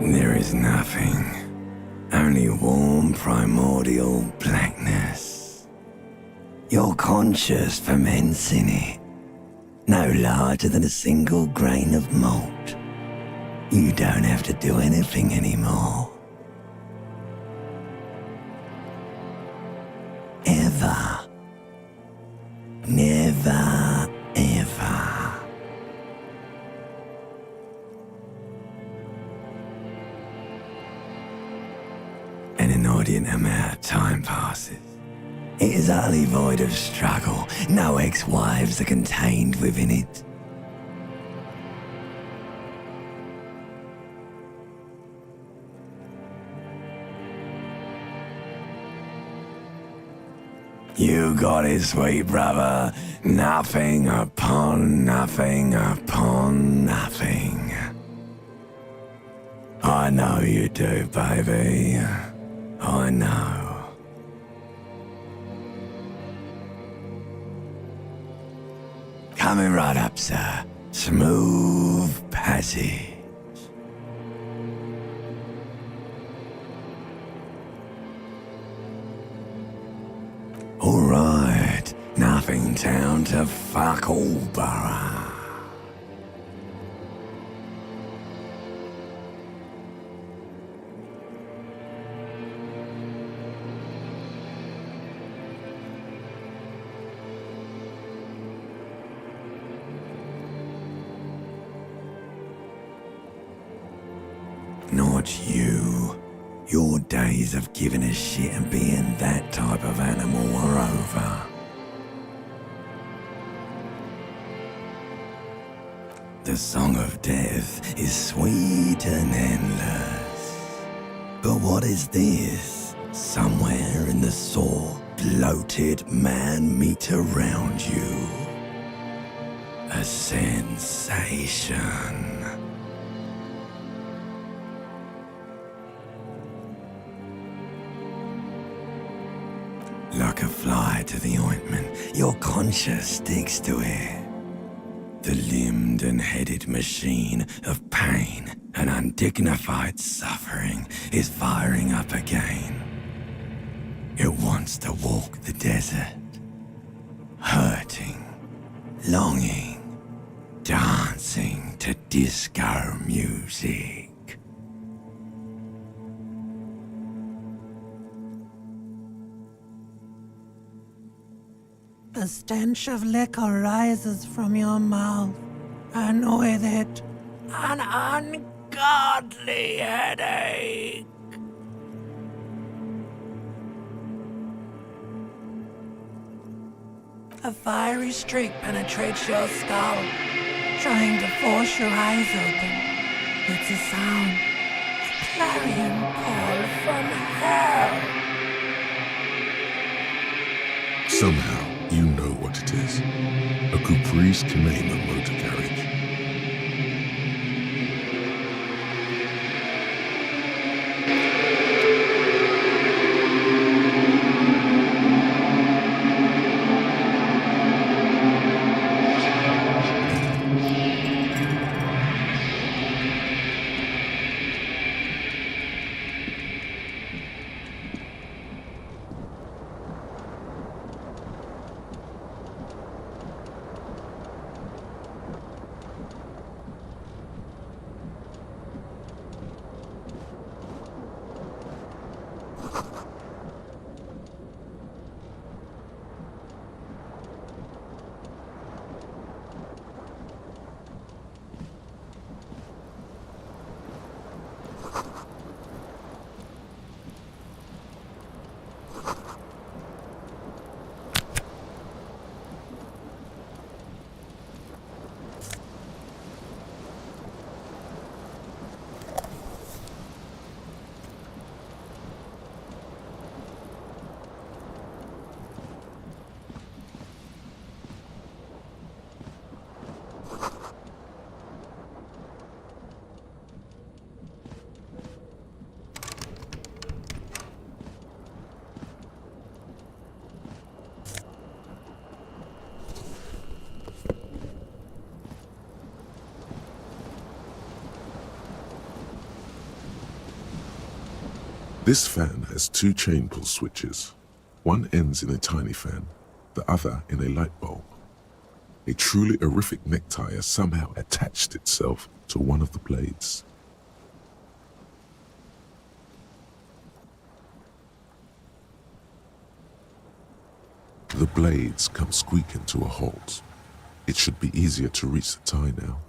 There is nothing. Only warm primordial blackness. Your conscious ferments in it. No larger than a single grain of malt. You don't have to do anything anymore. Ever. Never, ever. An inordinate amount of time passes. It is utterly void of struggle. No ex-wives are contained within it. You got it, sweet brother. Nothing upon nothing upon nothing. I know you do, baby. I know. Coming right up, sir. Smooth passage. Alright, nothing down to fuck all borough. Not you. Your days of giving a shit and being that type of animal are over. The song of death is sweet and endless. But what is this? Somewhere in the sore, bloated man meet around you. A sensation. Like a fly to the ointment, your conscience sticks to it. The limbed and headed machine of pain and undignified suffering is firing up again. It wants to walk the desert, hurting, longing, dancing to disco music. A stench of liquor rises from your mouth, and with it, an ungodly headache. A fiery streak penetrates your skull, trying to force your eyes open. It's a sound, a clarion call from hell. Somehow, you know what it is. A caprice can name a motor carriage. This fan has two chain pull switches. One ends in a tiny fan, the other in a light bulb. A truly horrific necktie has somehow attached itself to one of the blades. The blades come squeaking to a halt. It should be easier to reach the tie now.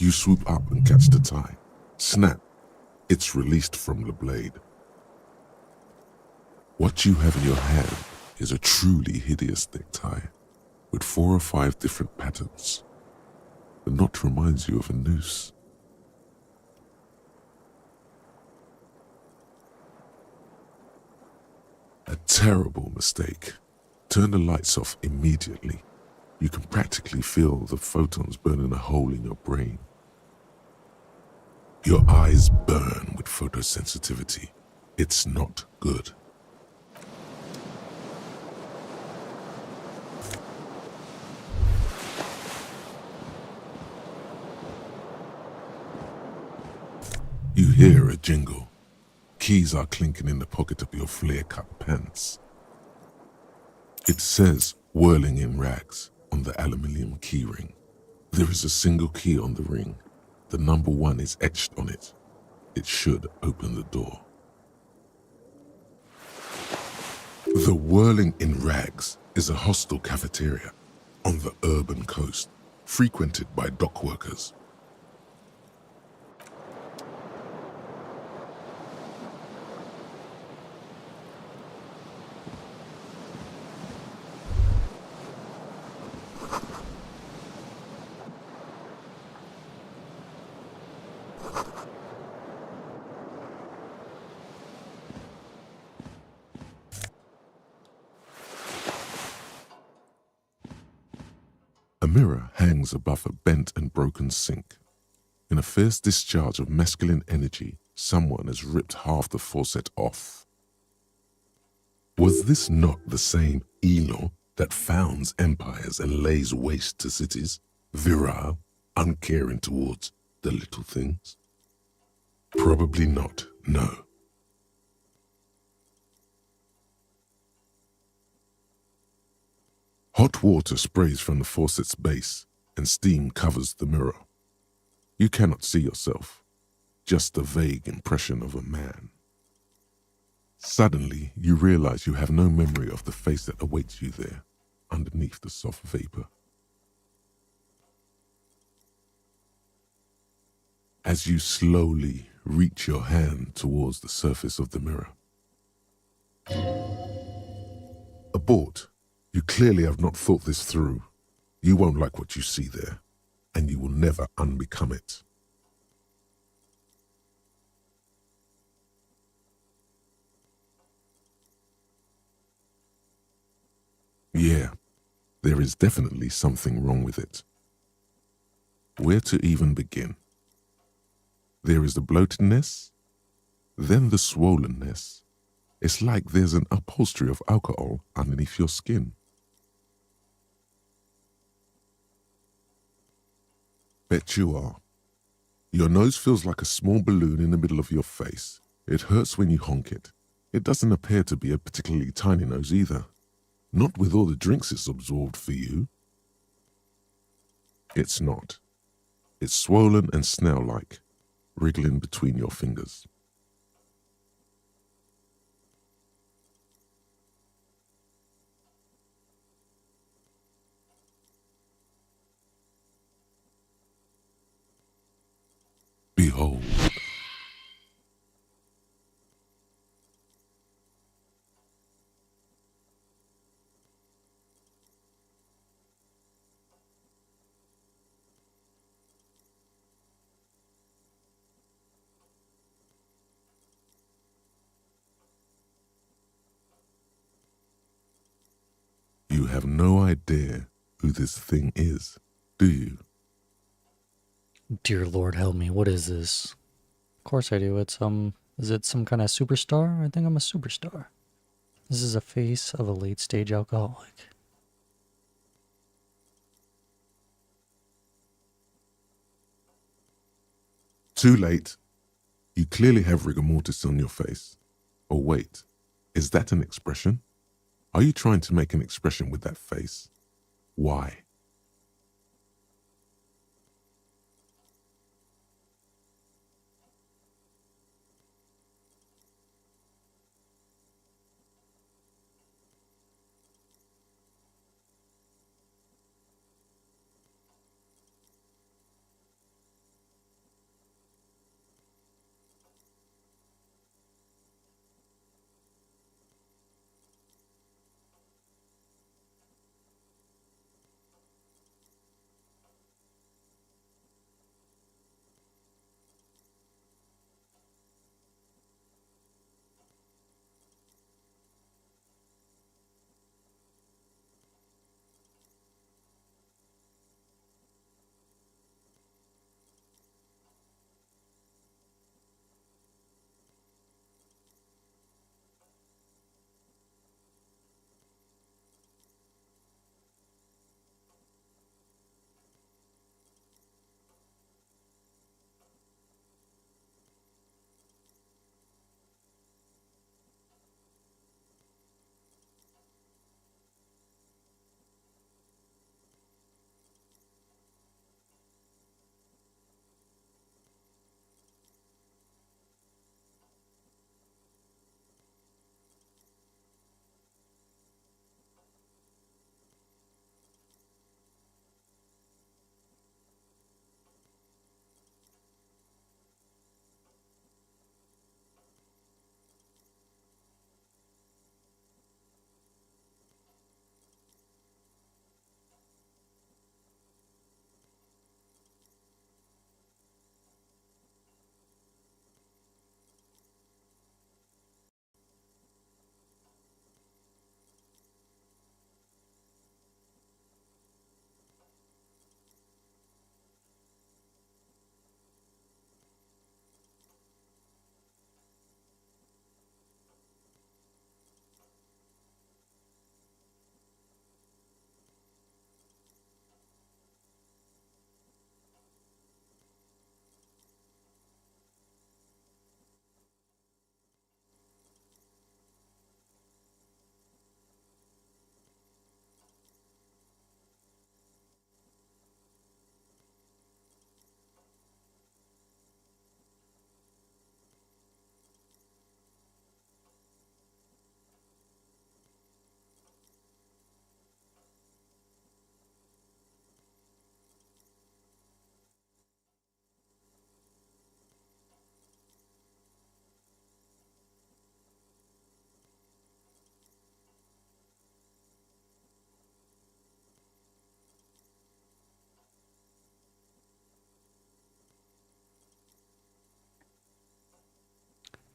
You swoop up and catch the tie. Snap! It's released from the blade. What you have in your hand is a truly hideous necktie with 4 or 5 different patterns. The knot reminds you of a noose. A terrible mistake. Turn the lights off immediately. You can practically feel the photons burning a hole in your brain. Your eyes burn with photosensitivity. It's not good. You hear a jingle. Keys are clinking in the pocket of your flare-cut pants. It says "whirling in rags" on the aluminium keyring. There is a single key on the ring. The number 1 is etched on it. It should open the door. The Whirling in Rags is a hostel cafeteria on the urban coast, frequented by dock workers. A mirror hangs above a bent and broken sink. In a fierce discharge of masculine energy, someone has ripped half the faucet off. Was this not the same Elo that founds empires and lays waste to cities, virile, uncaring towards the little things? Probably not, no. Hot water sprays from the faucet's base, and steam covers the mirror. You cannot see yourself, just the vague impression of a man. Suddenly, you realize you have no memory of the face that awaits you there, underneath the soft vapor. As you slowly reach your hand towards the surface of the mirror. Abort. You clearly have not thought this through. You won't like what you see there, and you will never unbecome it. Yeah, there is definitely something wrong with it. Where to even begin? There is the bloatedness, then the swollenness. It's like there's an upholstery of alcohol underneath your skin. Bet you are. Your nose feels like a small balloon in the middle of your face. It hurts when you honk it. It doesn't appear to be a particularly tiny nose either. Not with all the drinks it's absorbed for you. It's not. It's swollen and snail-like, wriggling between your fingers. Behold. You have no idea who this thing is, do you? Dear Lord, help me. What is this? Of course I do. Is it some kind of superstar? I think I'm a superstar. This is a face of a late-stage alcoholic. Too late. You clearly have rigor mortis on your face. Oh wait, is that an expression? Are you trying to make an expression with that face? Why?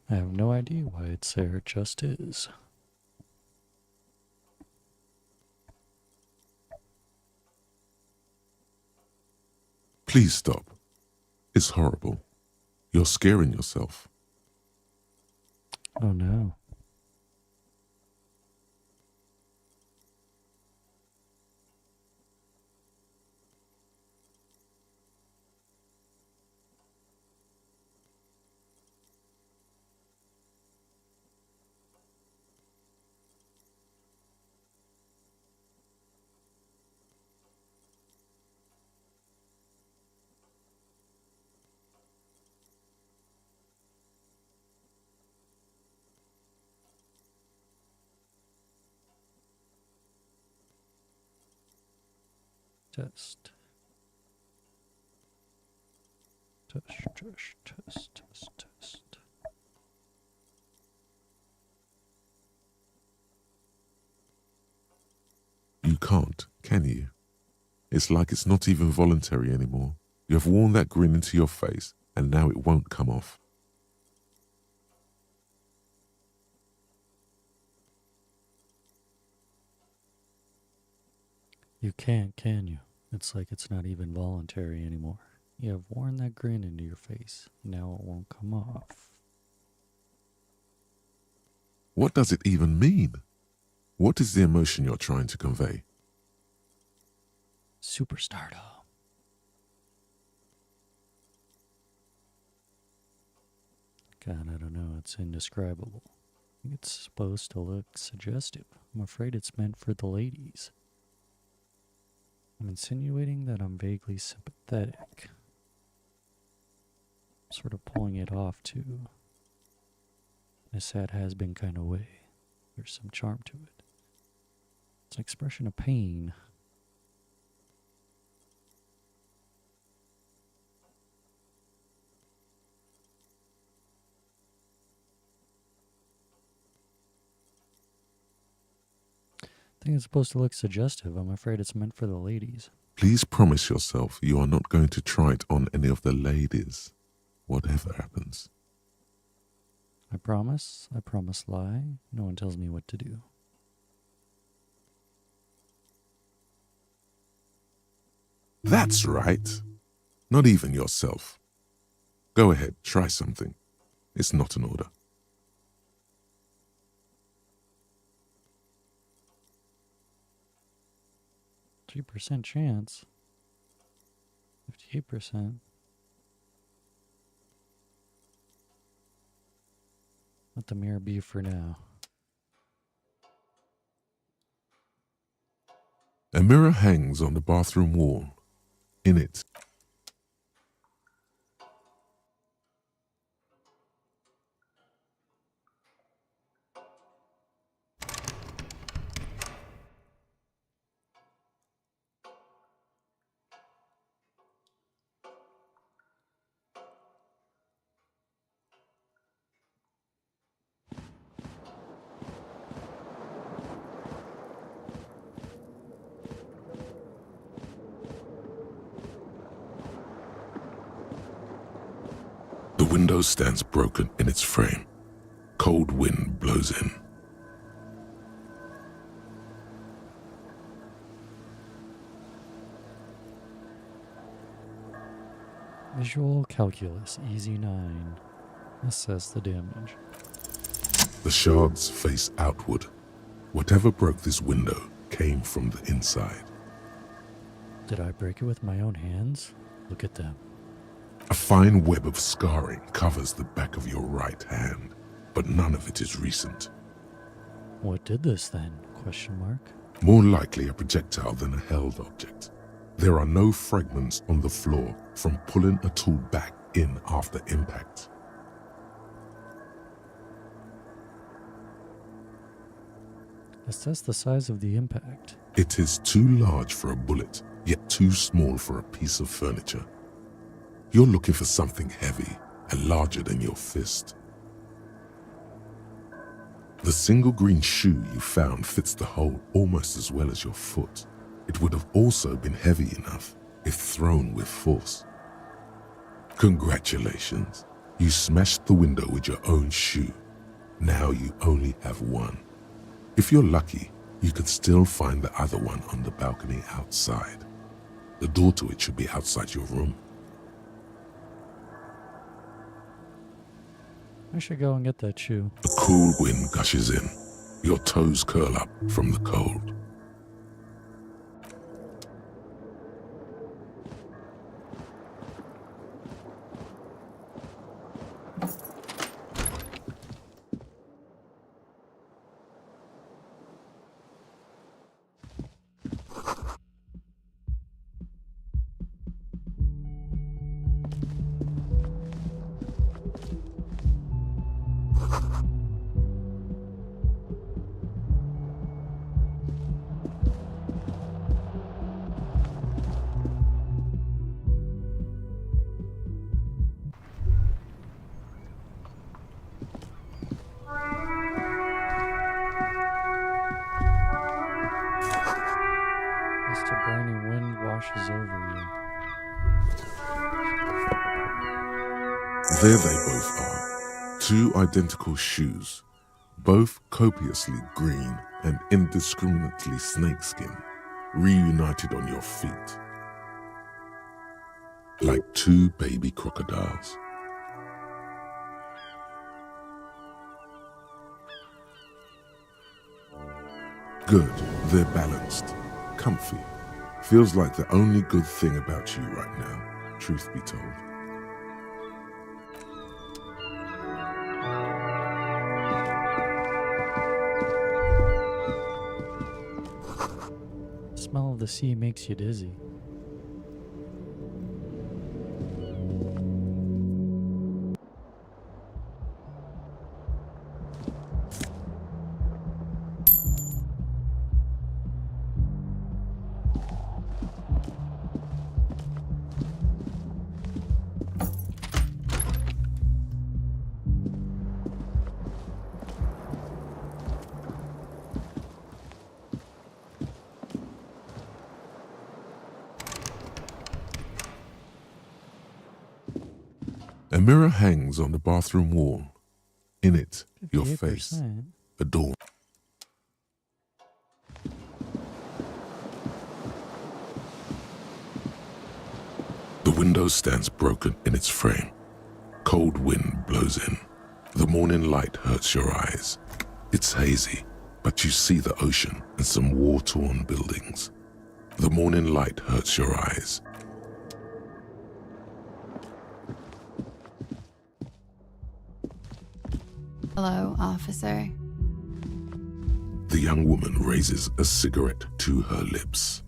I have no idea why it's there, it just is. Please stop. It's horrible. You're scaring yourself. Oh no. Test. Test. You can't, can you? It's like it's not even voluntary anymore. You have worn that grin into your face, and now it won't come off. You can't, can you? It's like it's not even voluntary anymore. You have worn that grin into your face. Now it won't come off. What does it even mean? What is the emotion you're trying to convey? Superstardom. God, I don't know. It's indescribable. It's supposed to look suggestive. I'm afraid it's meant for the ladies. I'm insinuating that I'm vaguely sympathetic. Sort of pulling it off, too. In a sad has-been kind of way. There's some charm to it. It's an expression of pain. I think it's supposed to look suggestive. I'm afraid it's meant for the ladies. Please promise yourself you are not going to try it on any of the ladies, whatever happens. I promise lie. No one tells me what to do. That's right. Not even yourself. Go ahead, try something. It's not an order. %3 chance. 58%. Let the mirror be for now. A mirror hangs on the bathroom wall. In it, the window stands broken in its frame. Cold wind blows in. Visual calculus, easy 9. Assess the damage. The shards face outward. Whatever broke this window came from the inside. Did I break it with my own hands? Look at them. A fine web of scarring covers the back of your right hand, but none of it is recent. What did this then? Question mark. More likely a projectile than a held object. There are no fragments on the floor from pulling a tool back in after impact. Assess the size of the impact. It is too large for a bullet, yet too small for a piece of furniture. You're looking for something heavy and larger than your fist. The single green shoe you found fits the hole almost as well as your foot. It would have also been heavy enough if thrown with force. Congratulations, you smashed the window with your own shoe. Now you only have one. If you're lucky, you could still find the other one on the balcony outside. The door to it should be outside your room. I should go and get that shoe. A cool wind gushes in. Your toes curl up from the cold. Just a briny wind washes over you. There they both are. Two identical shoes, both copiously green and indiscriminately snakeskin, reunited on your feet. Like two baby crocodiles. Good, they're balanced, comfy. Feels like the only good thing about you right now, truth be told. the sea makes you dizzy. A mirror hangs on the bathroom wall. In it, your face, 58%. adorned. The window stands broken in its frame. Cold wind blows in. The morning light hurts your eyes. It's hazy, but you see the ocean and some war-torn buildings. The morning light hurts your eyes. Hello, officer. The young woman raises a cigarette to her lips.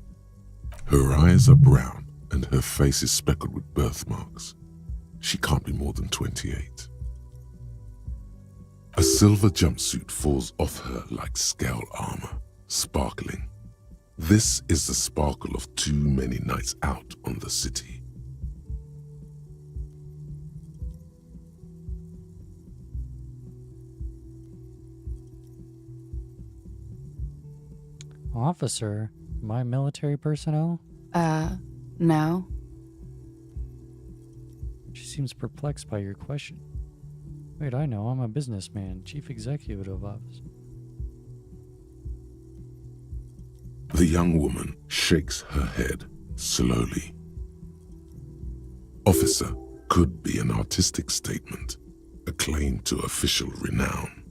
Her eyes are brown and her face is speckled with birthmarks. She can't be more than 28. A silver jumpsuit falls off her like scale armor, sparkling. This is the sparkle of too many nights out on the city. Officer, am I military personnel? No. She seems perplexed by your question. Wait, I know, I'm a businessman, chief executive officer. The young woman shakes her head slowly. Officer could be an artistic statement, a claim to official renown.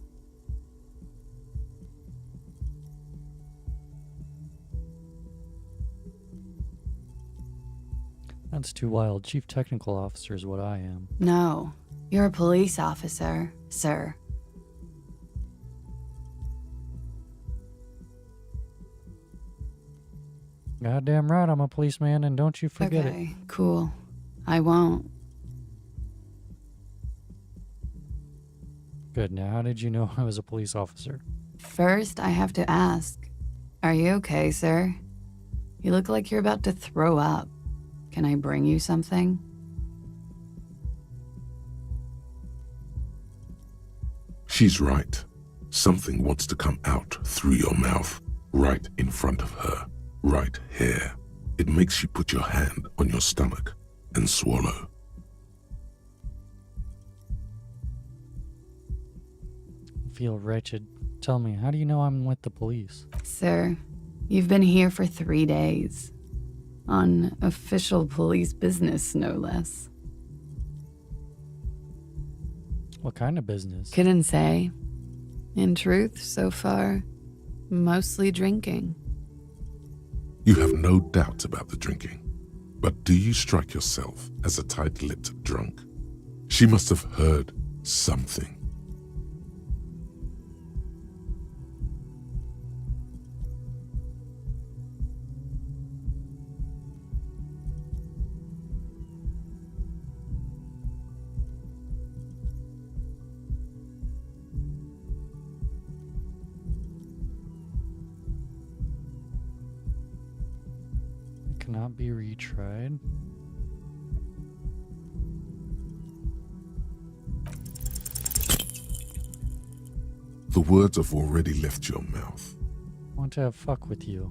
That's too wild. Chief technical officer is what I am. No. You're a police officer, sir. Goddamn right, I'm a policeman, and don't you forget it. Okay, cool. I won't. Good, now how did you know I was a police officer? First, I have to ask. Are you okay, sir? You look like you're about to throw up. Can I bring you something? She's right. Something wants to come out through your mouth, right in front of her, right here. It makes you put your hand on your stomach and swallow. I feel wretched. Tell me, how do you know I'm with the police? Sir, you've been here for 3 days. On official police business, no less. What kind of business? Couldn't say. In truth, so far, mostly drinking. You have no doubt about the drinking, but do you strike yourself as a tight-lipped drunk? She must have heard something. Cannot be retried. The words have already left your mouth. I want to have fuck with you.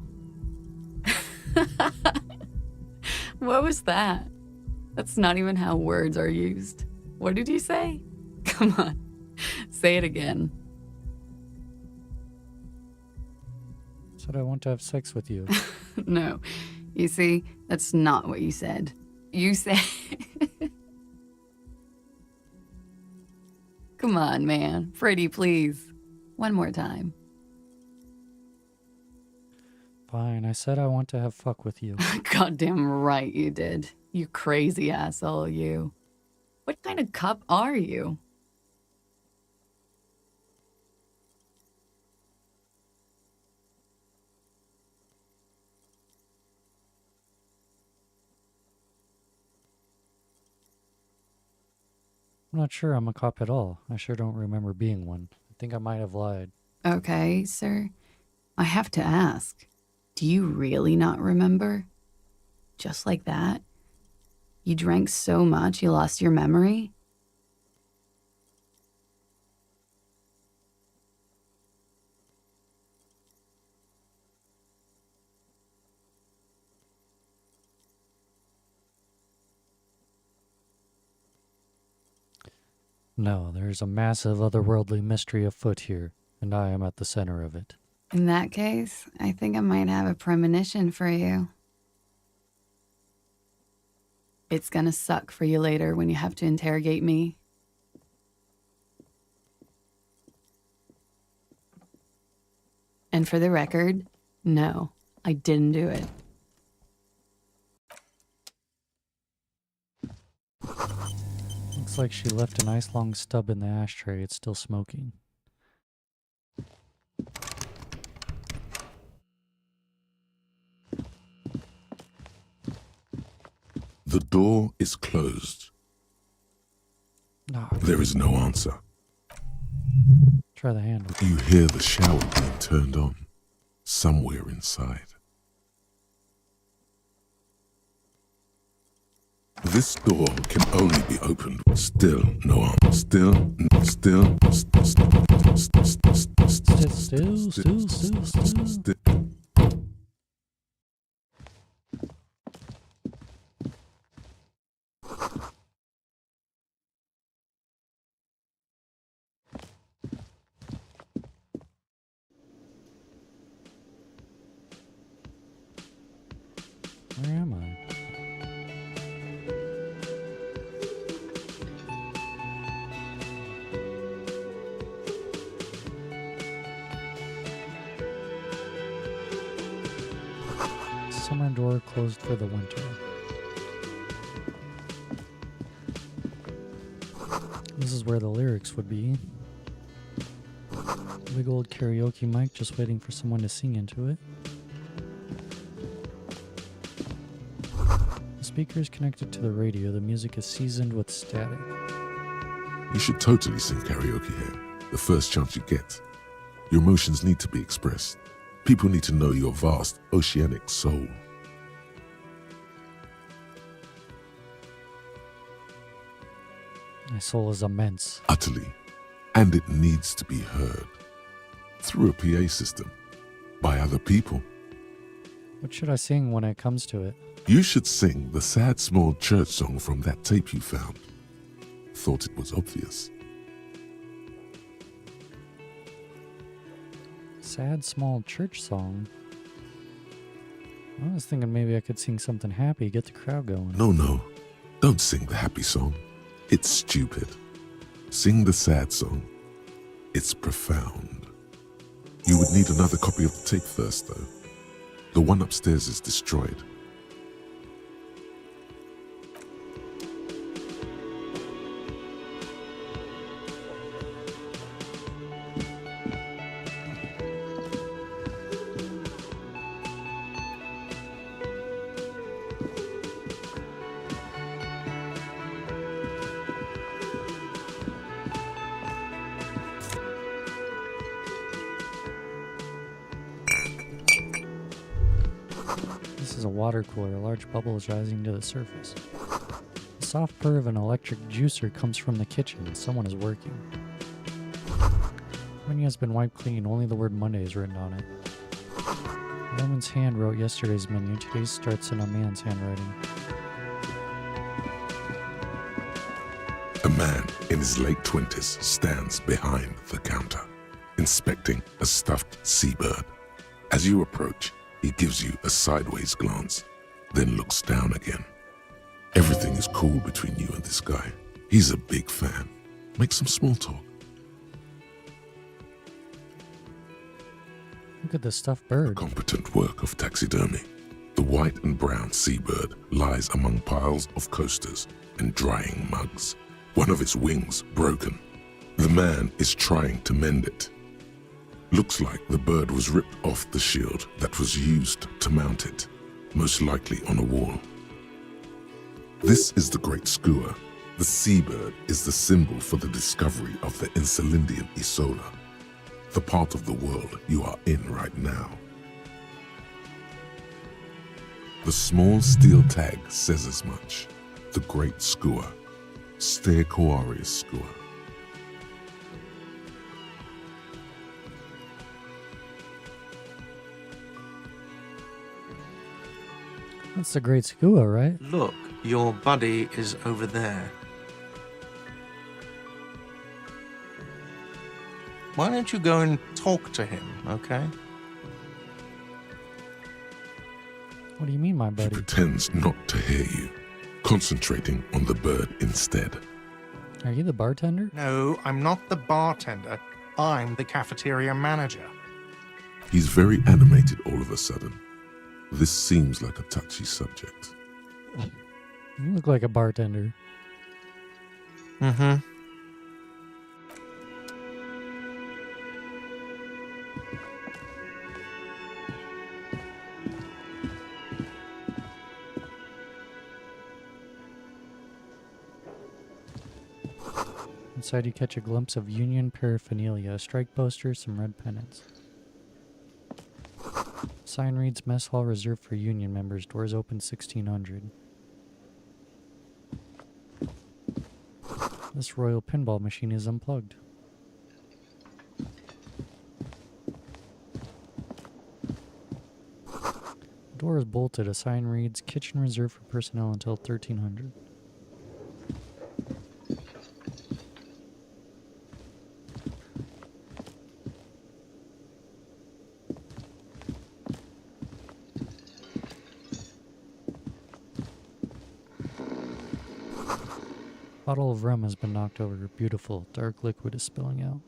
What was that? That's not even how words are used. What did you say? Come on, say it again. Said I want to have sex with you. No, you see, that's not what you said. You said... Come on, man. Pretty, please. One more time. Fine, I said I want to have fuck with you. Goddamn right you did. You crazy asshole, you. What kind of cup are you? I'm not sure I'm a cop at all. I sure don't remember being one. I think I might have lied. Okay, sir. I have to ask. Do you really not remember? Just like that? You drank so much you lost your memory? No, there's a massive otherworldly mystery afoot here, and I am at the center of it. In that case, I think I might have a premonition for you. It's gonna suck for you later when you have to interrogate me. And for the record, no, I didn't do it. Looks like she left a nice long stub in the ashtray. It's still smoking. The door is closed. No, There is no answer. try the handle. You hear the shower being turned on somewhere inside. This door can only be opened. Still no answer. Still. Where am I? Summer door closed for the winter. This is where the lyrics would be. Big old karaoke mic just waiting for someone to sing into it. The speaker is connected to the radio. The music is seasoned with static. You should totally sing karaoke here, the first chance you get. Your emotions need to be expressed. People need to know your vast, oceanic soul. My soul is immense. Utterly. And it needs to be heard. Through a PA system. By other people. What should I sing when it comes to it? You should sing the sad small church song from that tape you found. Thought it was obvious. Sad small church song? I was thinking maybe I could sing something happy, get the crowd going. No. Don't sing the happy song. It's stupid. Sing the sad song. It's profound. You would need another copy of the tape first, though. The one upstairs is destroyed. This is a water cooler. A large bubble is rising to the surface. The soft purr of an electric juicer comes from the kitchen. Someone is working. The menu has been wiped clean. Only the word Monday is written on it. A woman's hand wrote yesterday's menu. Today's starts in a man's handwriting. A man in his late 20s stands behind the counter, inspecting a stuffed seabird. As you approach, he gives you a sideways glance, then looks down again. Everything is cool between you and this guy. He's a big fan. Make some small talk. Look at this stuffed A bird. competent work of taxidermy. The white and brown seabird lies among piles of coasters and drying mugs. One of its wings broken. The man is trying to mend it. Looks like the bird was ripped off the shield that was used to mount it, most likely on a wall. This is the great skua, The seabird is the symbol for the discovery of the Encelindian Isola, the part of the world you are in right now. The small steel tag says as much. The Great Skua, Stegoarius Skua. That's the Great Skua, right? Look, your buddy is over there. Why don't you go and talk to him, okay? What do you mean, my He buddy? pretends not to hear you, concentrating on the bird instead. Are you the bartender? No, I'm not the bartender. I'm the cafeteria manager. He's very animated all of a sudden. This seems like a touchy subject. You look like a bartender. Mm-hmm. Inside, you catch a glimpse of Union paraphernalia, a strike poster, some red pennants. Sign reads, Mess Hall reserved for Union members. Doors open 1600. This royal pinball machine is unplugged. The door is bolted. A sign reads, Kitchen reserved for personnel until 1300. Bottle of rum has been knocked over. Beautiful, dark liquid is spilling out.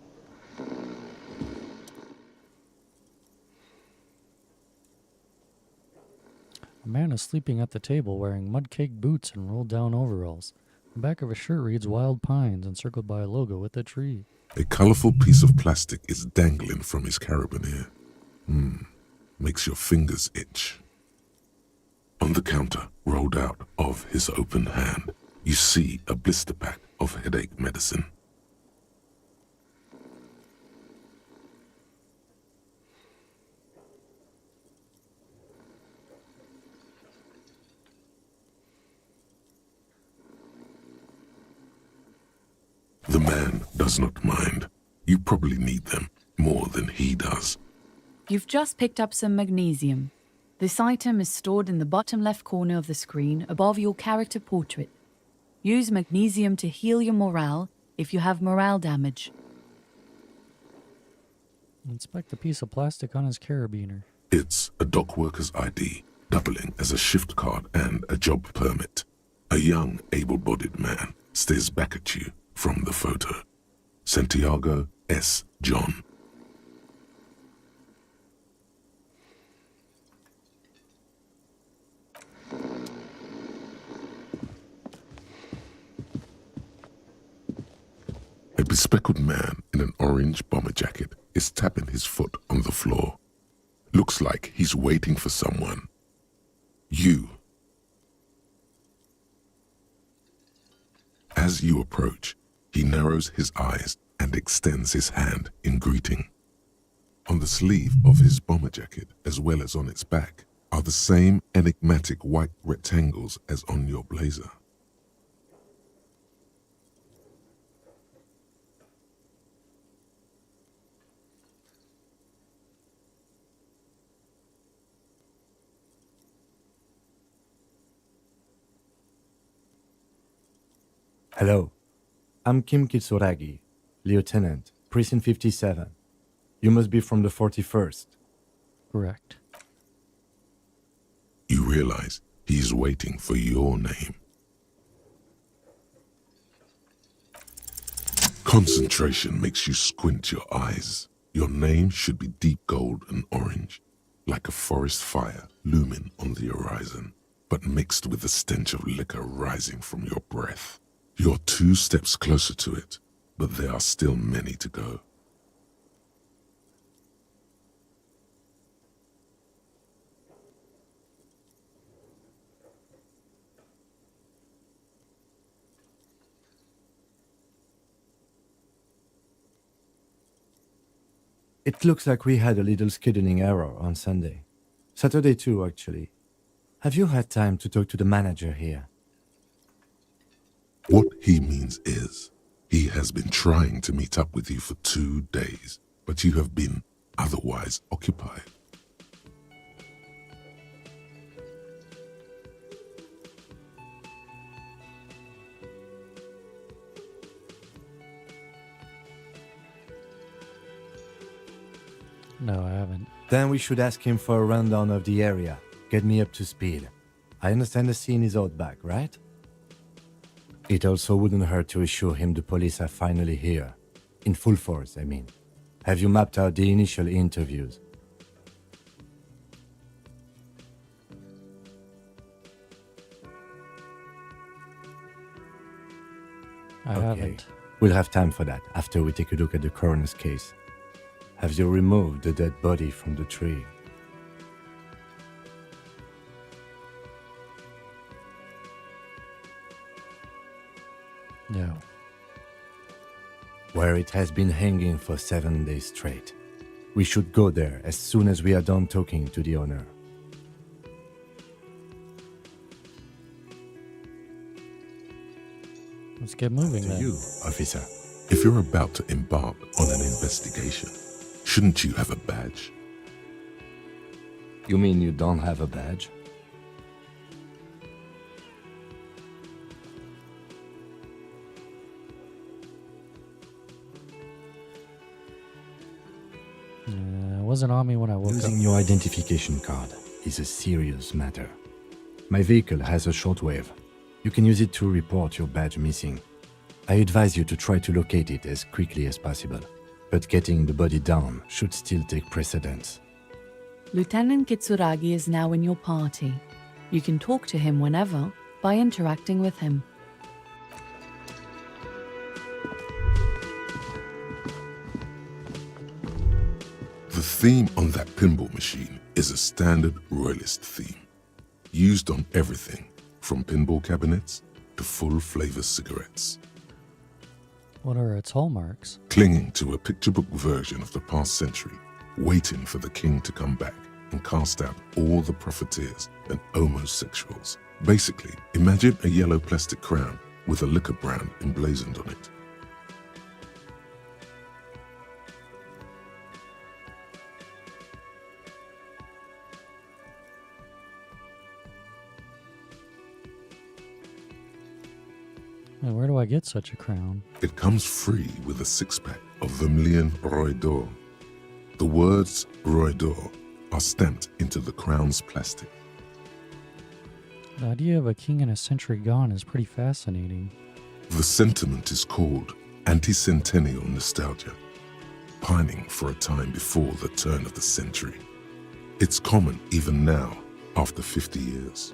A man is sleeping at the table wearing mud-caked boots and rolled-down overalls. The back of his shirt reads Wild Pines, encircled by a logo with a tree. A colorful piece of plastic is dangling from his carabiner. Makes your fingers itch. On the counter, rolled out of his open hand, you see a blister pack of headache medicine. The man does not mind. You probably need them more than he does. You've just picked up some magnesium. This item is stored in the bottom left corner of the screen above your character portrait. Use magnesium to heal your morale if you have morale damage. Inspect the piece of plastic on his carabiner. It's a dock worker's ID, doubling as a shift card and a job permit. A young, able-bodied man stares back at you from the photo. Santiago S. John. A bespectacled man in an orange bomber jacket is tapping his foot on the floor. Looks like he's waiting for someone. You. As you approach, he narrows his eyes and extends his hand in greeting. On the sleeve of his bomber jacket, as well as on its back, are the same enigmatic white rectangles as on your blazer. Hello, I'm Kim Kitsuragi, Lieutenant, Precinct 57. You must be from the 41st. Correct. You realize he's waiting for your name. Concentration makes you squint your eyes. Your name should be deep gold and orange, like a forest fire looming on the horizon, but mixed with the stench of liquor rising from your breath. You're 2 steps closer to it, but there are still many to go. It looks like we had a little scheduling error on Sunday. Saturday too, actually. Have you had time to talk to the manager here? What he means is, he has been trying to meet up with you for 2 days, but you have been otherwise occupied. No, I haven't. Then we should ask him for a rundown of the area. Get me up to speed. I understand the scene is out back, right? It also wouldn't hurt to assure him the police are finally here. In full force, I mean. Have you mapped out the initial interviews? I haven't. We'll have time for that after we take a look at the coroner's case. Have you removed the dead body from the tree? No. Where it has been hanging for 7 days straight. We should go there as soon as we are done talking to the owner. Let's get moving To then. you, officer. If you're about to embark on an investigation, shouldn't you have a badge? You mean you don't have a badge? It wasn't on me when I woke Losing up. your identification card is a serious matter. My vehicle has a shortwave. You can use it to report your badge missing. I advise you to try to locate it as quickly as possible, but getting the body down should still take precedence. Lieutenant Kitsuragi is now in your party. You can talk to him whenever by interacting with him. The theme on that pinball machine is a standard royalist theme, used on everything from pinball cabinets to full-flavor cigarettes. What are its hallmarks? Clinging to a picture book version of the past century, waiting for the king to come back and cast out all the profiteers and homosexuals. Basically, imagine a yellow plastic crown with a liquor brand emblazoned on it. Where do I get such a crown? It comes free with a six-pack of Vermilion Roy d'Or. The words Roy d'Or are stamped into the crown's plastic. The idea of a king in a century gone is pretty fascinating. The sentiment is called anti-centennial nostalgia, pining for a time before the turn of the century. It's common even now, after 50 years.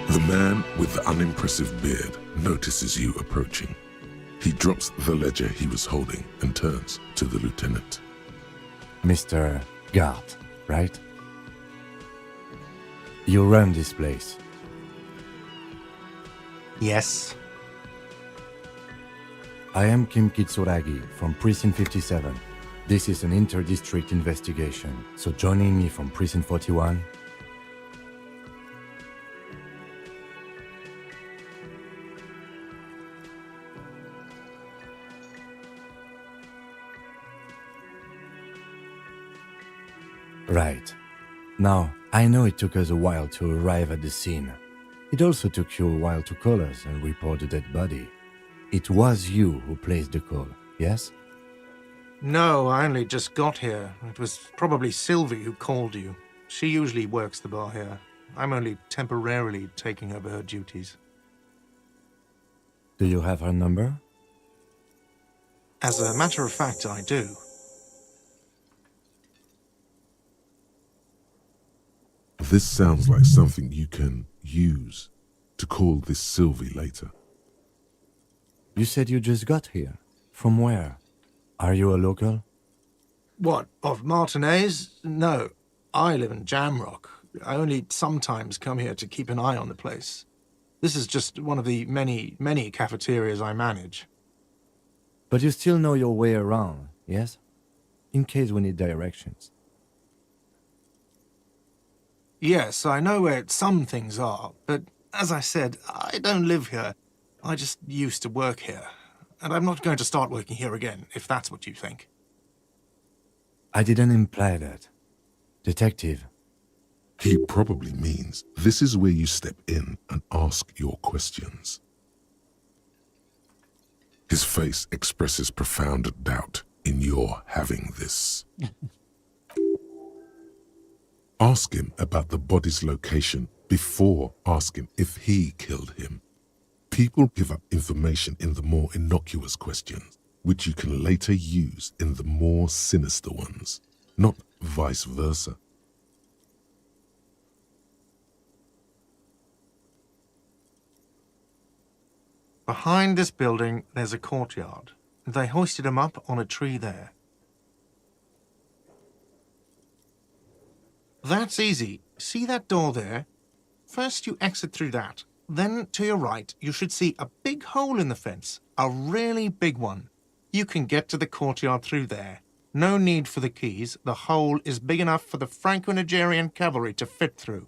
The man with the unimpressive beard notices you approaching. He drops the ledger he was holding and turns to the lieutenant. Mr. Guard, right? You run this place. Yes. I am Kim Kitsuragi from Precinct 57. This is an inter-district investigation, so joining me from Precinct 41. Right. Now, I know it took us a while to arrive at the scene. It also took you a while to call us and report the dead body. It was you who placed the call, yes? No, I only just got here. It was probably Sylvie who called you. She usually works the bar here. I'm only temporarily taking over her duties. Do you have her number? As a matter of fact, I do. This sounds like something you can use to call this Sylvie later. You said you just got here. From where? Are you a local? What, of Martinez? No. I live in Jamrock. I only sometimes come here to keep an eye on the place. This is just one of the many cafeterias I manage. But you still know your way around, yes? In case we need directions. Yes, I know where some things are, but as I said, I don't live here. I just used to work here. And I'm not going to start working here again, if that's what you think. I didn't imply that. Detective, He probably means this is where you step in and ask your questions. His face expresses profound doubt in your having this. Ask him about the body's location before asking if he killed him. People give up information in the more innocuous questions, which you can later use in the more sinister ones, not vice versa. Behind this building, there's a courtyard. They hoisted him up on a tree there. That's easy. See that door there? First you exit through that. Then, to your right, you should see a big hole in the fence. A really big one. You can get to the courtyard through there. No need for the keys. The hole is big enough for the Franco-Nigerian cavalry to fit through.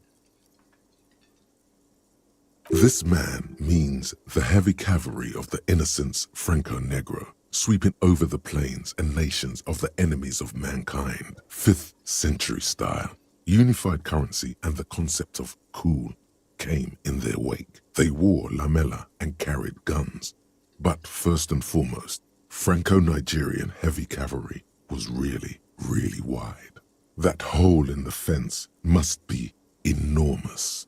This man means the heavy cavalry of the innocents Franco-Negro, sweeping over the plains and nations of the enemies of mankind. 5th century style, unified currency and the concept of cool came in their wake. They wore lamella and carried guns. But first and foremost, Franco-Nigerian heavy cavalry was really, really wide. That hole in the fence must be enormous.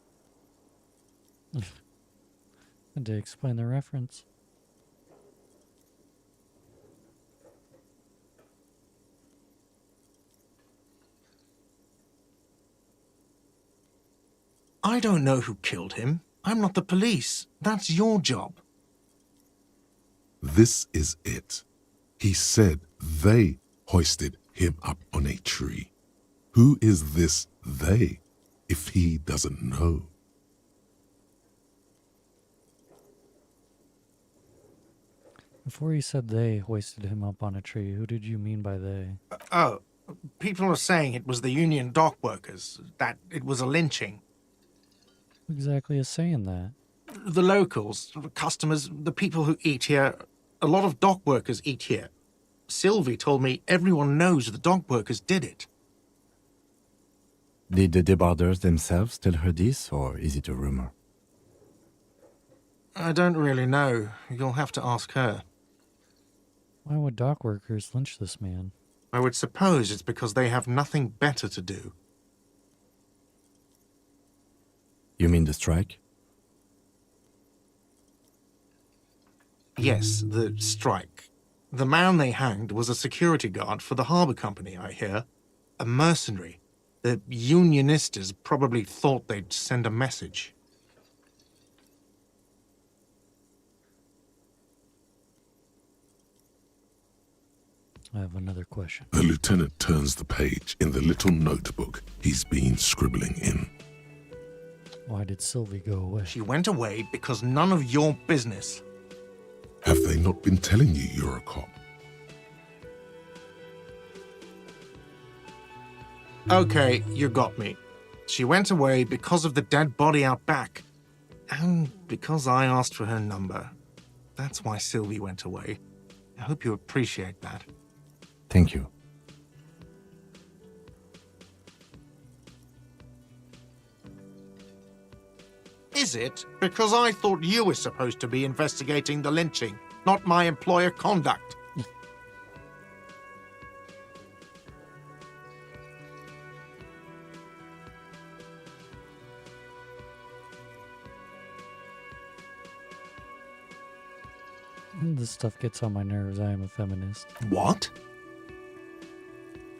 Had to explain the reference. I don't know who killed him. I'm not the police. That's your job. This is it. He said they hoisted him up on a tree. Who is this they, if he doesn't know? Before you said they hoisted him up on a tree, who did you mean by they? Oh, people are saying it was the union dock workers, that it was a lynching. Who exactly is saying that? The locals, the customers, the people who eat here, a lot of dock workers eat here. Sylvie told me everyone knows the dock workers did it. did the debarders themselves tell her this, or is it a rumor? I don't really know. You'll have to ask her. Why would dock workers lynch this man? I would suppose it's because they have nothing better to do. You mean the strike? Yes, the strike. The man they hanged was a security guard for the harbour company, I hear. A mercenary. The unionistas probably thought they'd send a message. I have another question. The lieutenant turns the page in the little notebook he's been scribbling in. Why did Sylvie go away? She went away because none of your business. Have they not been telling you you're a cop? Okay, you got me. She went away because of the dead body out back. And because I asked for her number. That's why Sylvie went away. I hope you appreciate that. Thank you. Is it? Because I thought you were supposed to be investigating the lynching, not my employer conduct. This stuff gets on my nerves. I am a feminist. What?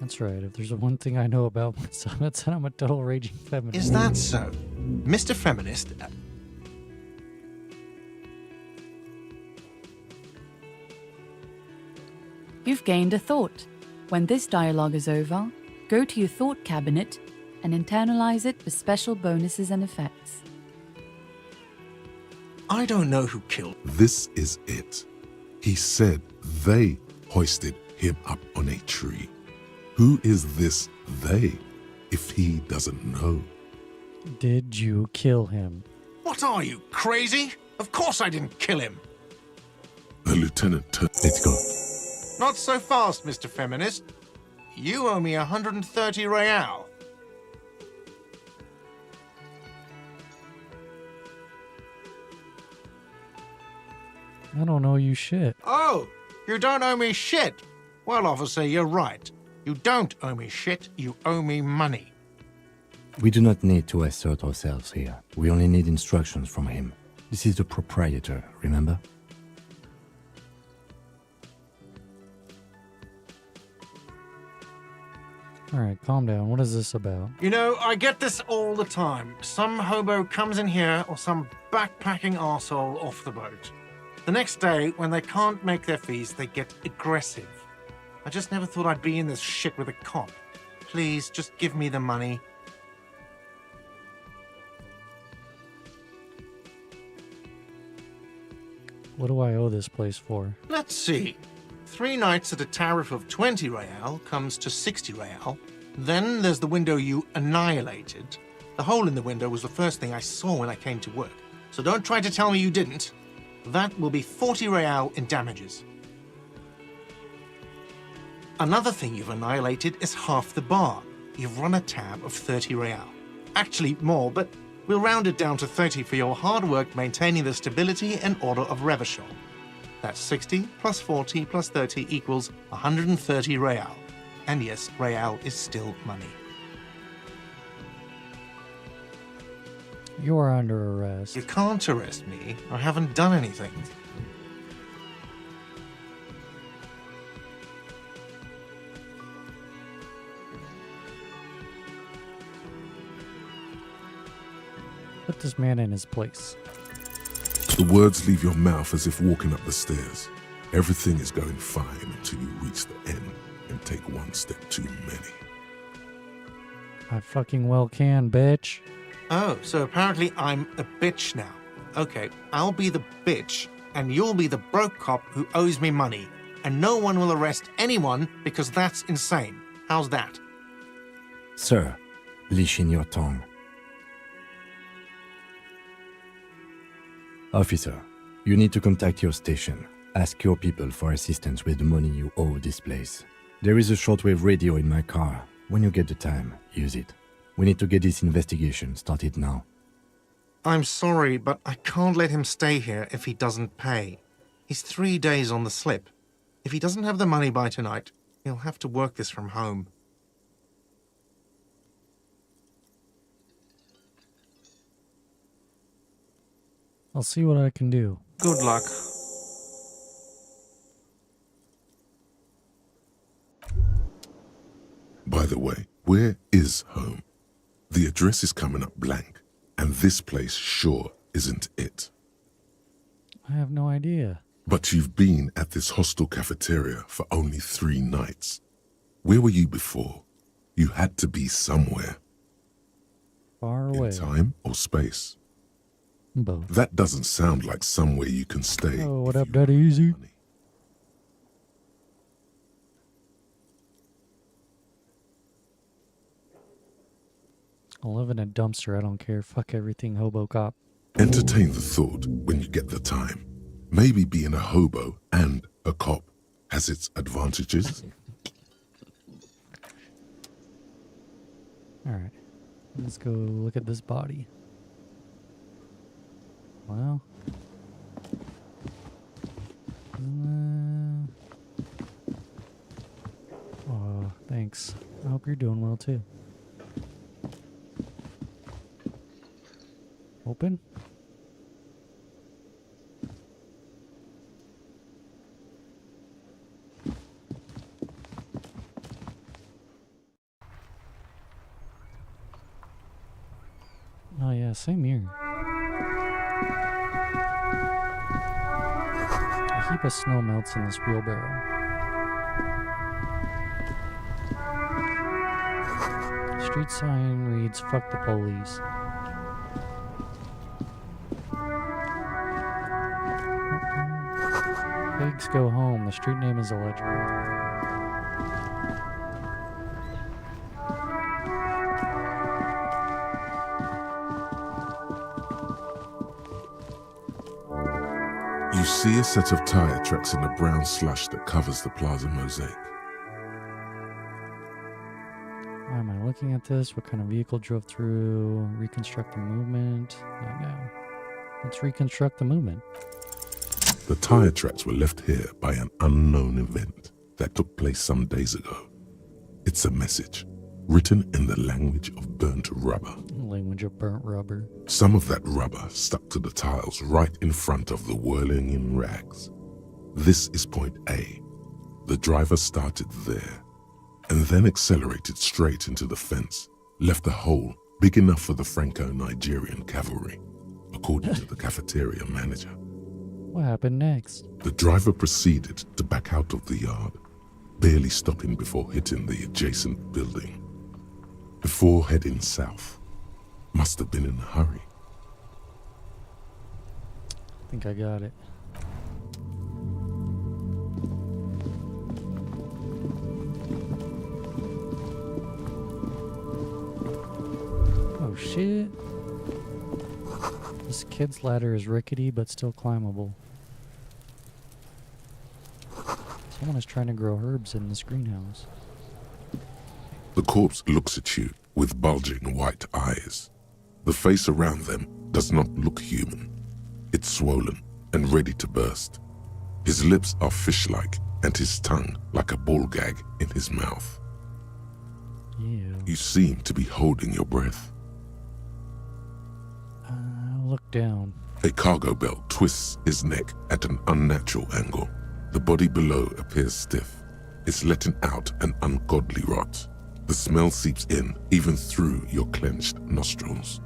That's right. If there's one thing I know about myself, it's that I'm a total raging feminist. Is that so? Mr. Feminist? You've gained a thought. When this dialogue is over, go to your thought cabinet, and internalize it for special bonuses and effects. I don't know who killed. This is it. He said they hoisted him up on a tree. Who is this they, if he doesn't know? Did you kill him? What are you, crazy? Of course I didn't kill him. The lieutenant turned. Let's go. Not so fast, Mr. Feminist. You owe me 130 real. I don't know you shit. Oh, you don't owe me shit. Well, officer, you're right. You don't owe me shit, you owe me money. We do not need to assert ourselves here. We only need instructions from him. This is the proprietor, remember? Alright, calm down. What is this about? You know, I get this all the time. Some hobo comes in here or some backpacking arsehole off the boat. The next day, when they can't make their fees, they get aggressive. I just never thought I'd be in this shit with a cop. Please, just give me the money. What do I owe this place for? Let's see. 3 nights at a tariff of 20 real comes to 60 real. Then there's the window you annihilated. The hole in the window was the first thing I saw when I came to work. So don't try to tell me you didn't. That will be 40 real in damages. Another thing you've annihilated is half the bar. You've run a tab of 30 real. Actually more, but we'll round it down to 30 for your hard work maintaining the stability and order of Revachol. That's 60 plus 40 plus 30 equals 130 real. And yes, real is still money. You are under arrest. You can't arrest me. I haven't done anything. Put this man in his place. The words leave your mouth as if walking up the stairs. Everything is going fine until you reach the end and take one step too many. I fucking well can, bitch. Oh, so apparently I'm a bitch now. Okay, I'll be the bitch, and you'll be the broke cop who owes me money, and no one will arrest anyone because that's insane. How's that? Sir, leash in your tongue. Officer, you need to contact your station. Ask your people for assistance with the money you owe this place. There is a shortwave radio in my car. When you get the time, use it. We need to get this investigation started now. I'm sorry, but I can't let him stay here if he doesn't pay. He's 3 days on the slip. If he doesn't have the money by tonight, he'll have to work this from home. I'll see what I can do. Good luck. By the way, where is home? The address is coming up blank, and this place sure isn't it. I have no idea. But you've been at this hostel cafeteria for only 3 nights. Where were you before? You had to be somewhere. Far away. In time or space? Both. That doesn't sound like somewhere you can stay. Oh, what if up, you Daddy have Easy? money. I'll live in a dumpster. I don't care. Fuck everything, hobo cop. Entertain the thought when you get the time. Maybe being a hobo and a cop has its advantages. Alright. Let's go look at this body. Well. Oh, thanks. I hope you're doing well too. Open? Oh yeah, same here. A heap of snow melts in this wheelbarrow. street sign reads, "Fuck the police." Pigs go home. The street name is illegible. You see a set of tire tracks in the brown slush that covers the plaza mosaic. Why am I looking at this? What kind of vehicle drove through? Reconstruct the movement. No. Let's reconstruct the movement. The tire tracks were left here by an unknown event that took place some days ago. It's a message, written in the language of burnt rubber. Language of burnt rubber. Some of that rubber stuck to the tiles right in front of the whirling in rags. This is point A. The driver started there and then accelerated straight into the fence, left a hole big enough for the Franco-Nigerian cavalry, according to the cafeteria manager. What happened next? The driver proceeded to back out of the yard, barely stopping before hitting the adjacent building. Before heading south, must have been in a hurry. I think I got it. Oh shit. This kid's ladder is rickety but still climbable. Someone is trying to grow herbs in this greenhouse. The corpse looks at you with bulging white eyes. The face around them does not look human. It's swollen and ready to burst. His lips are fish-like and his tongue like a ball gag in his mouth. Ew. You seem to be holding your breath. Look down. A cargo belt twists his neck at an unnatural angle. The body below appears stiff. It's letting out an ungodly rot. The smell seeps in even through your clenched nostrils.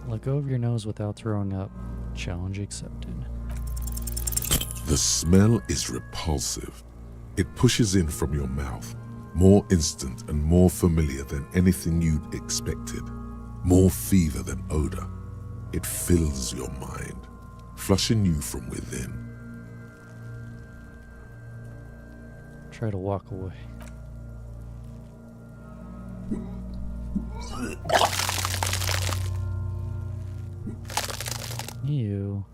Let go of your nose without throwing up. Challenge accepted. The smell is repulsive. It pushes in from your mouth, more instant and more familiar than anything you'd expected, more fever than odor. It fills your mind, flushing you from within. Try to walk away. Ew.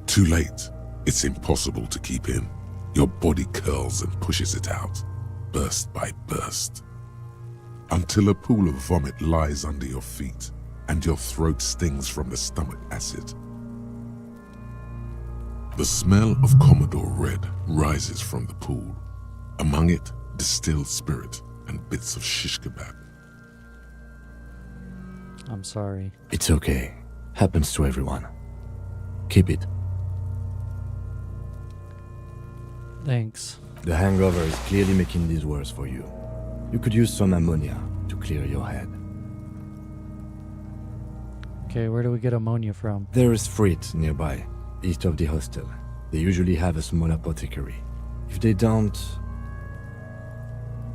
Too late. It's impossible to keep in. Your body curls and pushes it out, burst by burst, until a pool of vomit lies under your feet and your throat stings from the stomach acid. The smell of Commodore Red rises from the pool. Among it, distilled spirit and bits of shish kebab. I'm sorry. It's okay. Happens to everyone. Keep it. Thanks. The hangover is clearly making this worse for you. You could use some ammonia to clear your head. Okay, where do we get ammonia from? There is Frit nearby, east of the hostel. They usually have a small apothecary. If they don't...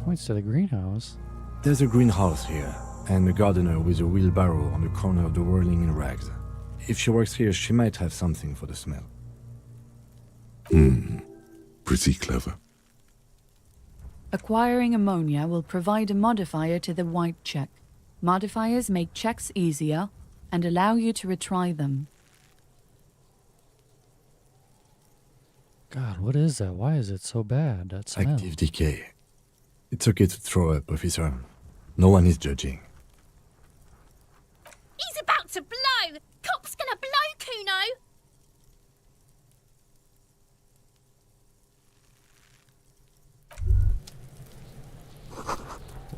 Points to the greenhouse. There's a greenhouse here, and a gardener with a wheelbarrow on the corner of the whirling in rags. If she works here, she might have something for the smell. Pretty clever. Acquiring ammonia will provide a modifier to the white check. Modifiers make checks easier and allow you to retry them. God, what is that? Why is it so bad? That smell. Active decay. It's okay to throw up, officer. No one is judging. He's about to blow! Cop's gonna blow, Kuno!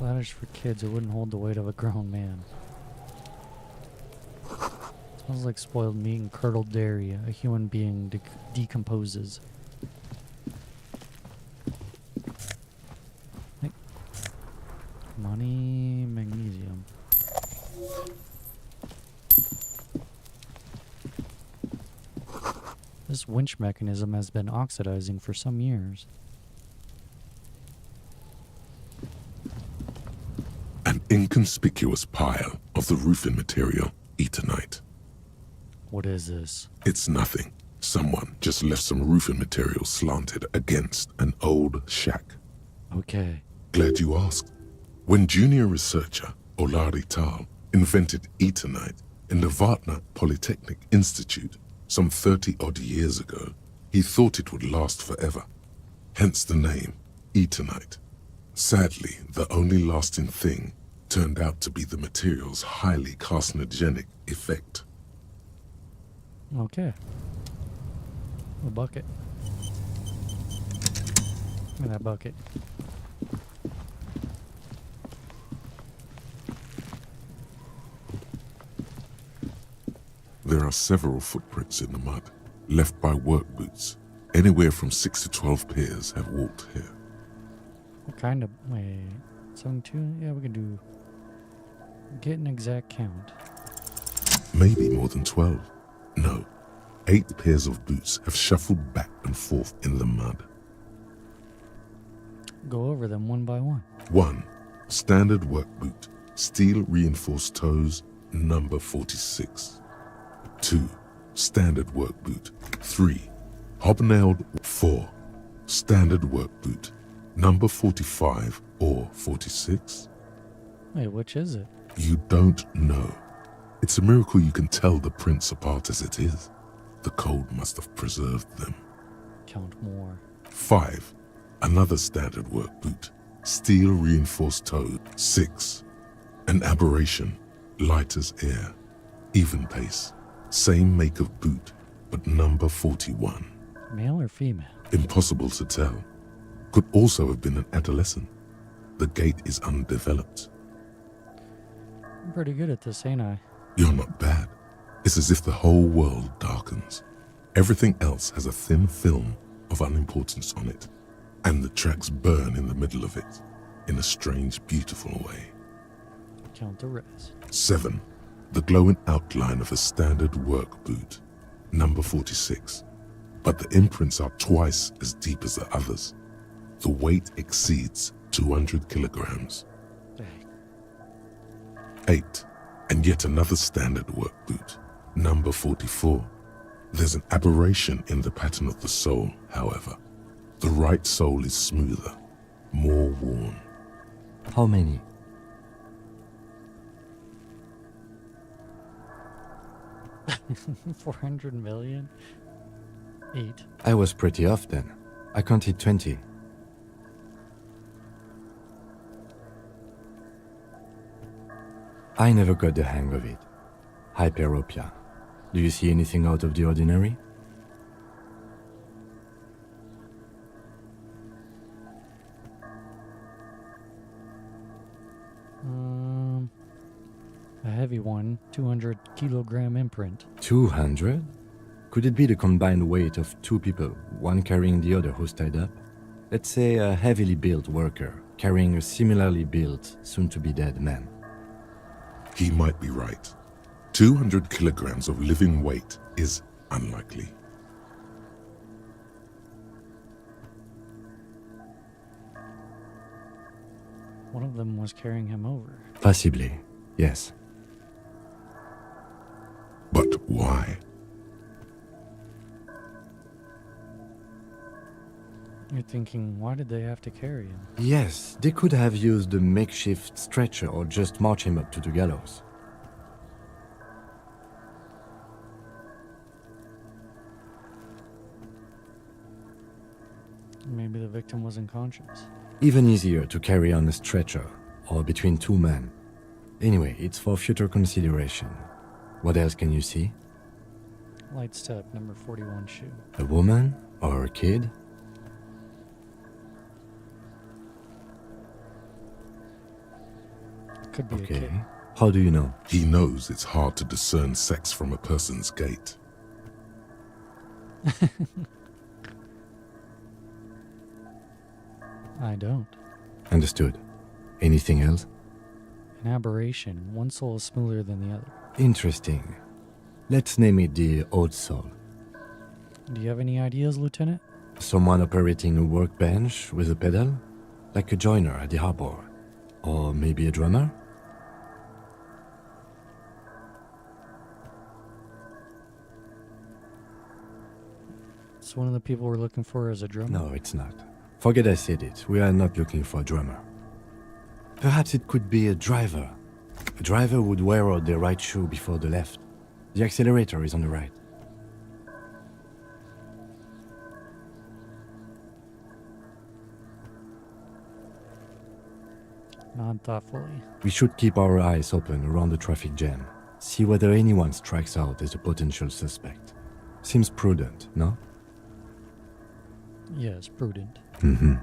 Ladders for kids who wouldn't hold the weight of a grown man. Smells like spoiled meat and curdled dairy. A human being decomposes. Hey. Come This winch mechanism has been oxidizing for some years. An inconspicuous pile of the roofing material, Eternite. What is this? It's nothing. Someone just left some roofing material slanted against an old shack. Okay. Glad you asked. When junior researcher Olari Tal invented Eternite in the Vatna Polytechnic Institute some 30-odd years ago, he thought it would last forever. Hence the name, Eternite. Sadly, the only lasting thing turned out to be the material's highly carcinogenic effect. Okay. A bucket. Give me that bucket. There are several footprints in the mud, left by work boots. Anywhere from 6 to 12 pairs have walked here. What kind of... Wait... 72? Yeah, we can do... Get an exact count. Maybe more than 12. No, 8 pairs of boots have shuffled back and forth in the mud. Go over them one by one. 1. Standard work boot, steel reinforced toes, number 46. 2. Standard work boot. 3. Hobnailed. 4. Standard work boot, number 45 or 46. Wait, which is it? You don't know. It's a miracle you can tell the prints apart as it is. The cold must have preserved them. Count more. 5. Another standard work boot, steel reinforced toe. 6. An aberration, light as air, even pace, same make of boot, but number 41. Male or female? Impossible to tell. Could also have been an adolescent. The gait is undeveloped. I'm pretty good at this, ain't I? You're not bad. It's as if the whole world darkens. Everything else has a thin film of unimportance on it, and the tracks burn in the middle of it, in a strange, beautiful way. Count the rest. 7. The glowing outline of a standard work boot, number 46. But the imprints are twice as deep as the others. The weight exceeds 200 kilograms. Dang. 8. And yet another standard work boot, number 44. There's an aberration in the pattern of the sole, however. The right sole is smoother, more worn. How many? $400 million? 8. I was pretty off then. I counted 20. I never got the hang of it. Hyperopia. Do you see anything out of the ordinary? A heavy one, 200 kilogram imprint. 200? Could it be the combined weight of 2 people, one carrying the other who's tied up? Let's say a heavily built worker carrying a similarly built, soon-to-be-dead man. He might be right. 200 kilograms of living weight is unlikely. One of them was carrying him over. Possibly, yes. But why? You're thinking, why did they have to carry him? Yes, they could have used a makeshift stretcher or just march him up to the gallows. Maybe the victim was unconscious. Even easier to carry on a stretcher, or between 2 men. Anyway, it's for future consideration. What else can you see? Light step, number 41 shoe. A woman? Or a kid? Could be a Okay. kid. How do you know? He knows it's hard to discern sex from a person's gait. I don't. Understood. Anything else? An aberration. One soul is smoother than the other. Interesting. Let's name it the old soul. Do you have any ideas, Lieutenant? Someone operating a workbench with a pedal? Like a joiner at the harbor. Or maybe a drummer? So one of the people we're looking for is a drummer? No, it's not. Forget I said it. We are not looking for a drummer. Perhaps it could be a driver. A driver would wear out the right shoe before the left. The accelerator is on the right. Nod thoughtfully. We should keep our eyes open around the traffic jam. See whether anyone strikes out as a potential suspect. Seems prudent, no? Yes, prudent. Mm-hmm.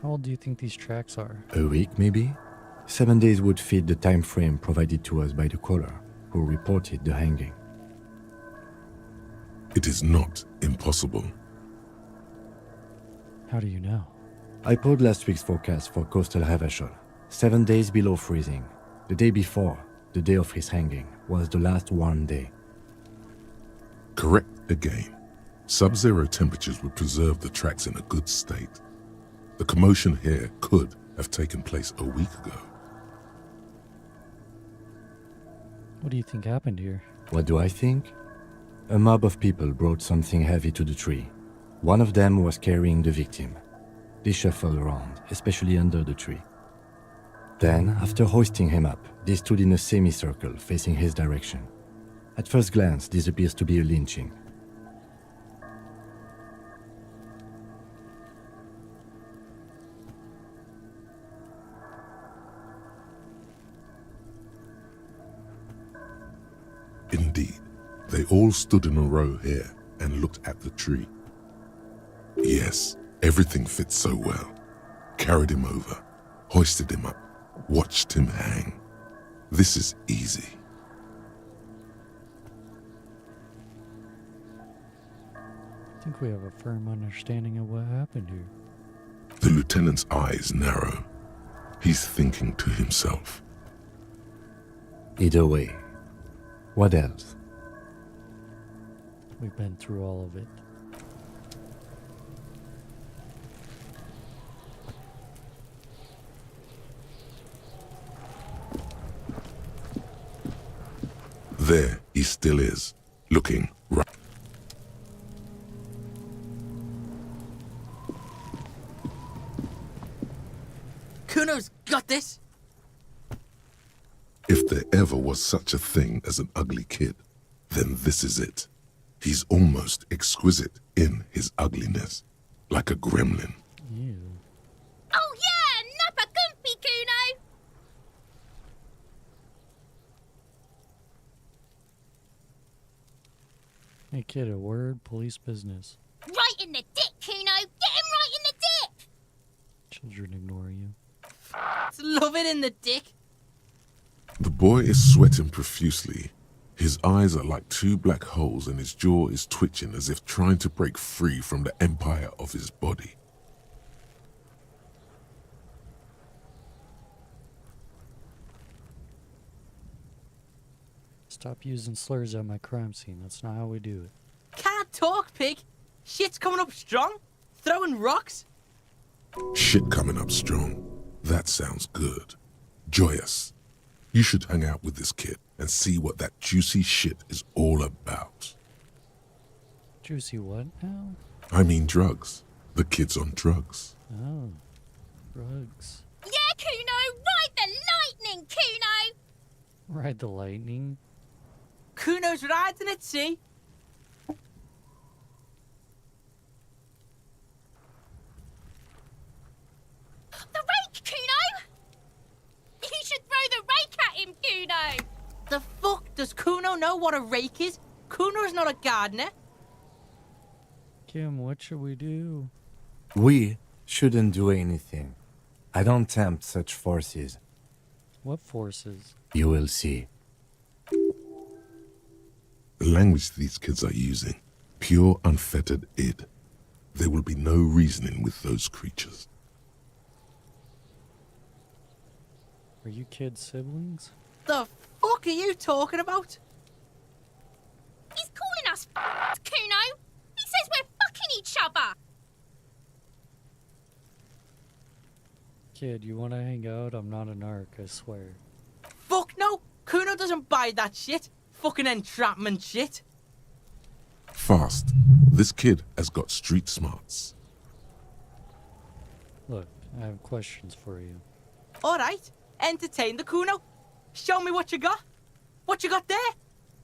How old do you think these tracks are? A week, maybe? 7 days would fit the time frame provided to us by the caller, who reported the hanging. It is not impossible. How do you know? I pulled last week's forecast for coastal Havashol. 7 days below freezing. The day before, the day of his hanging, was the last warm day. Correct again. Sub-zero temperatures would preserve the tracks in a good state. The commotion here could have taken place a week ago. What do you think happened here? What do I think? A mob of people brought something heavy to the tree. One of them was carrying the victim. They shuffled around, especially under the tree. Then, after hoisting him up, they stood in a semicircle facing his direction. At first glance, this appears to be a lynching. Indeed, they all stood in a row here and looked at the tree. Yes, everything fits so well. Carried him over, hoisted him up, watched him hang. This is easy. I think we have a firm understanding of what happened here. The lieutenant's eyes narrow. He's thinking to himself. Either way. What else? We've been through all of it. There he still is, looking right. Kuno's got this! If there ever was such a thing as an ugly kid, then this is it. He's almost exquisite in his ugliness, like a gremlin. Ew. Oh yeah, Nappa Gumpy, Kuno! Hey kid, a word, police business. Right in the dick, Kuno! Get him right in the dick! Children ignore you. It's loving in the dick. The boy is sweating profusely. His eyes are like two black holes and his jaw is twitching as if trying to break free from the empire of his body. Stop using slurs at my crime scene. That's not how we do it. Can't talk, pig. Shit's coming up strong. Throwing rocks. Shit coming up strong. That sounds good. Joyous. You should hang out with this kid and see what that juicy shit is all about. Juicy what now? I mean drugs. The kid's on drugs. Oh, drugs. Yeah, Kuno! Ride the lightning, Kuno! Ride the lightning. Kuno's riding at sea. The rake, Kuno! You should throw the rake at him, Kuno! The fuck does Kuno know what a rake is? Kuno's not a gardener. Kim, what should we do? We shouldn't do anything. I don't tempt such forces. What forces? You will see. The language these kids are using, pure unfettered id. There will be no reasoning with those creatures. Are you kids siblings? The fuck are you talking about? Kid, you want to hang out? I'm not a narc, I swear. Fuck no! Kuno doesn't buy that shit. Fucking entrapment shit. Fast. This kid has got street smarts. Look, I have questions for you. Alright, entertain the Kuno. Show me what you got. What you got there?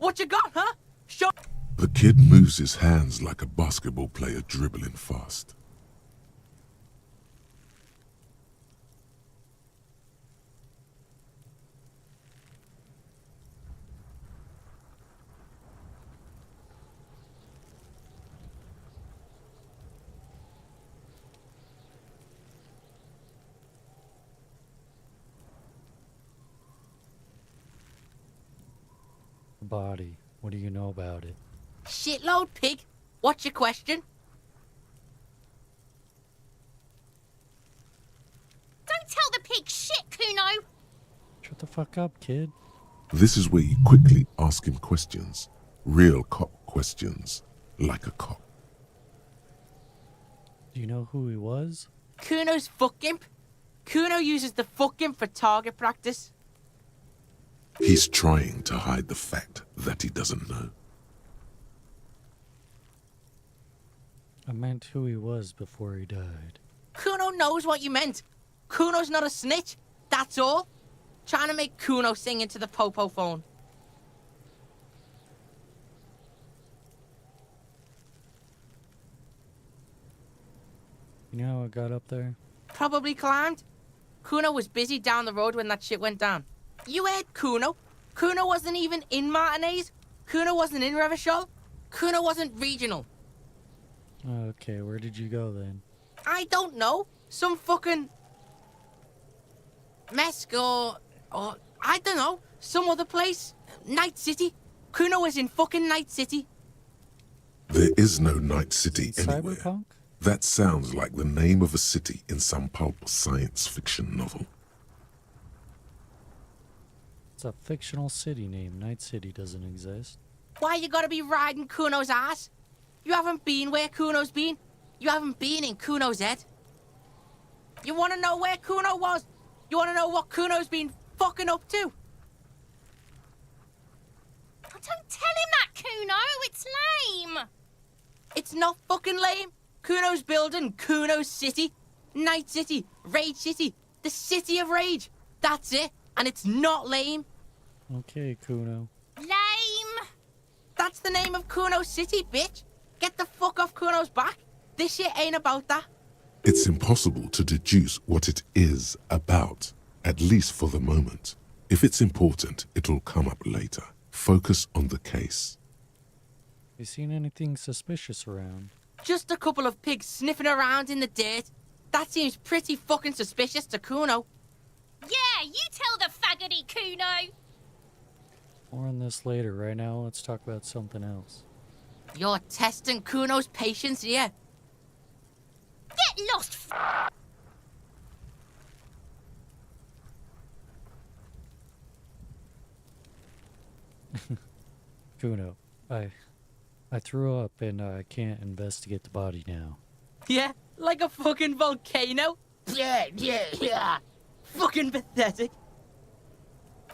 What you got, huh? Show. The kid moves his hands like a basketball player dribbling fast. The body. What do you know about it? Shitload, pig. What's your question? Don't tell the pig shit, Kuno. Shut the fuck up, kid. This is where you quickly ask him questions. Real cop questions. Like a cop. Do you know who he was? Kuno's fuck imp. Kuno uses the fuck imp for target practice. He's trying to hide the fact that he doesn't know. I meant who he was before he died. Kuno knows what you meant. Kuno's not a snitch. That's all. Trying to make Kuno sing into the popo phone. You know how I got up there? Probably climbed. Kuno was busy down the road when that shit went down. You heard Kuno. Kuno wasn't even in Martinez. Kuno wasn't in Revachol. Kuno wasn't regional. Okay, where did you go then? I don't know. Some fucking... Mesk or I don't know. Some other place. Night City. Kuno was in fucking Night City. There is no Night City anywhere. Cyberpunk? That sounds like the name of a city in some pulp science fiction novel. It's a fictional city name. Night City doesn't exist. Why you gotta be riding Kuno's ass? You haven't been where Kuno's been. You haven't been in Kuno's head. You wanna know where Kuno was? You wanna know what Kuno's been fucking up to? Oh, don't tell him that, Kuno. It's lame. It's not fucking lame. Kuno's building Kuno's City. Night City. Rage City. The City of Rage. That's it. And it's not lame. Okay, Kuno. Lame. That's the name of Kuno's City, bitch. Get the fuck off Kuno's back. This shit ain't about that. It's impossible to deduce what it is about, at least for the moment. If it's important, it'll come up later. Focus on the case. You seen anything suspicious around? Just a couple of pigs sniffing around in the dirt. That seems pretty fucking suspicious to Kuno. Yeah, you tell the faggoty, Kuno. More on this later. Right now, let's talk about something else. You're testing Kuno's patience here. Get lost, Kuno, I threw up and I can't investigate the body now. Yeah, like a fucking volcano. Yeah. Fucking pathetic.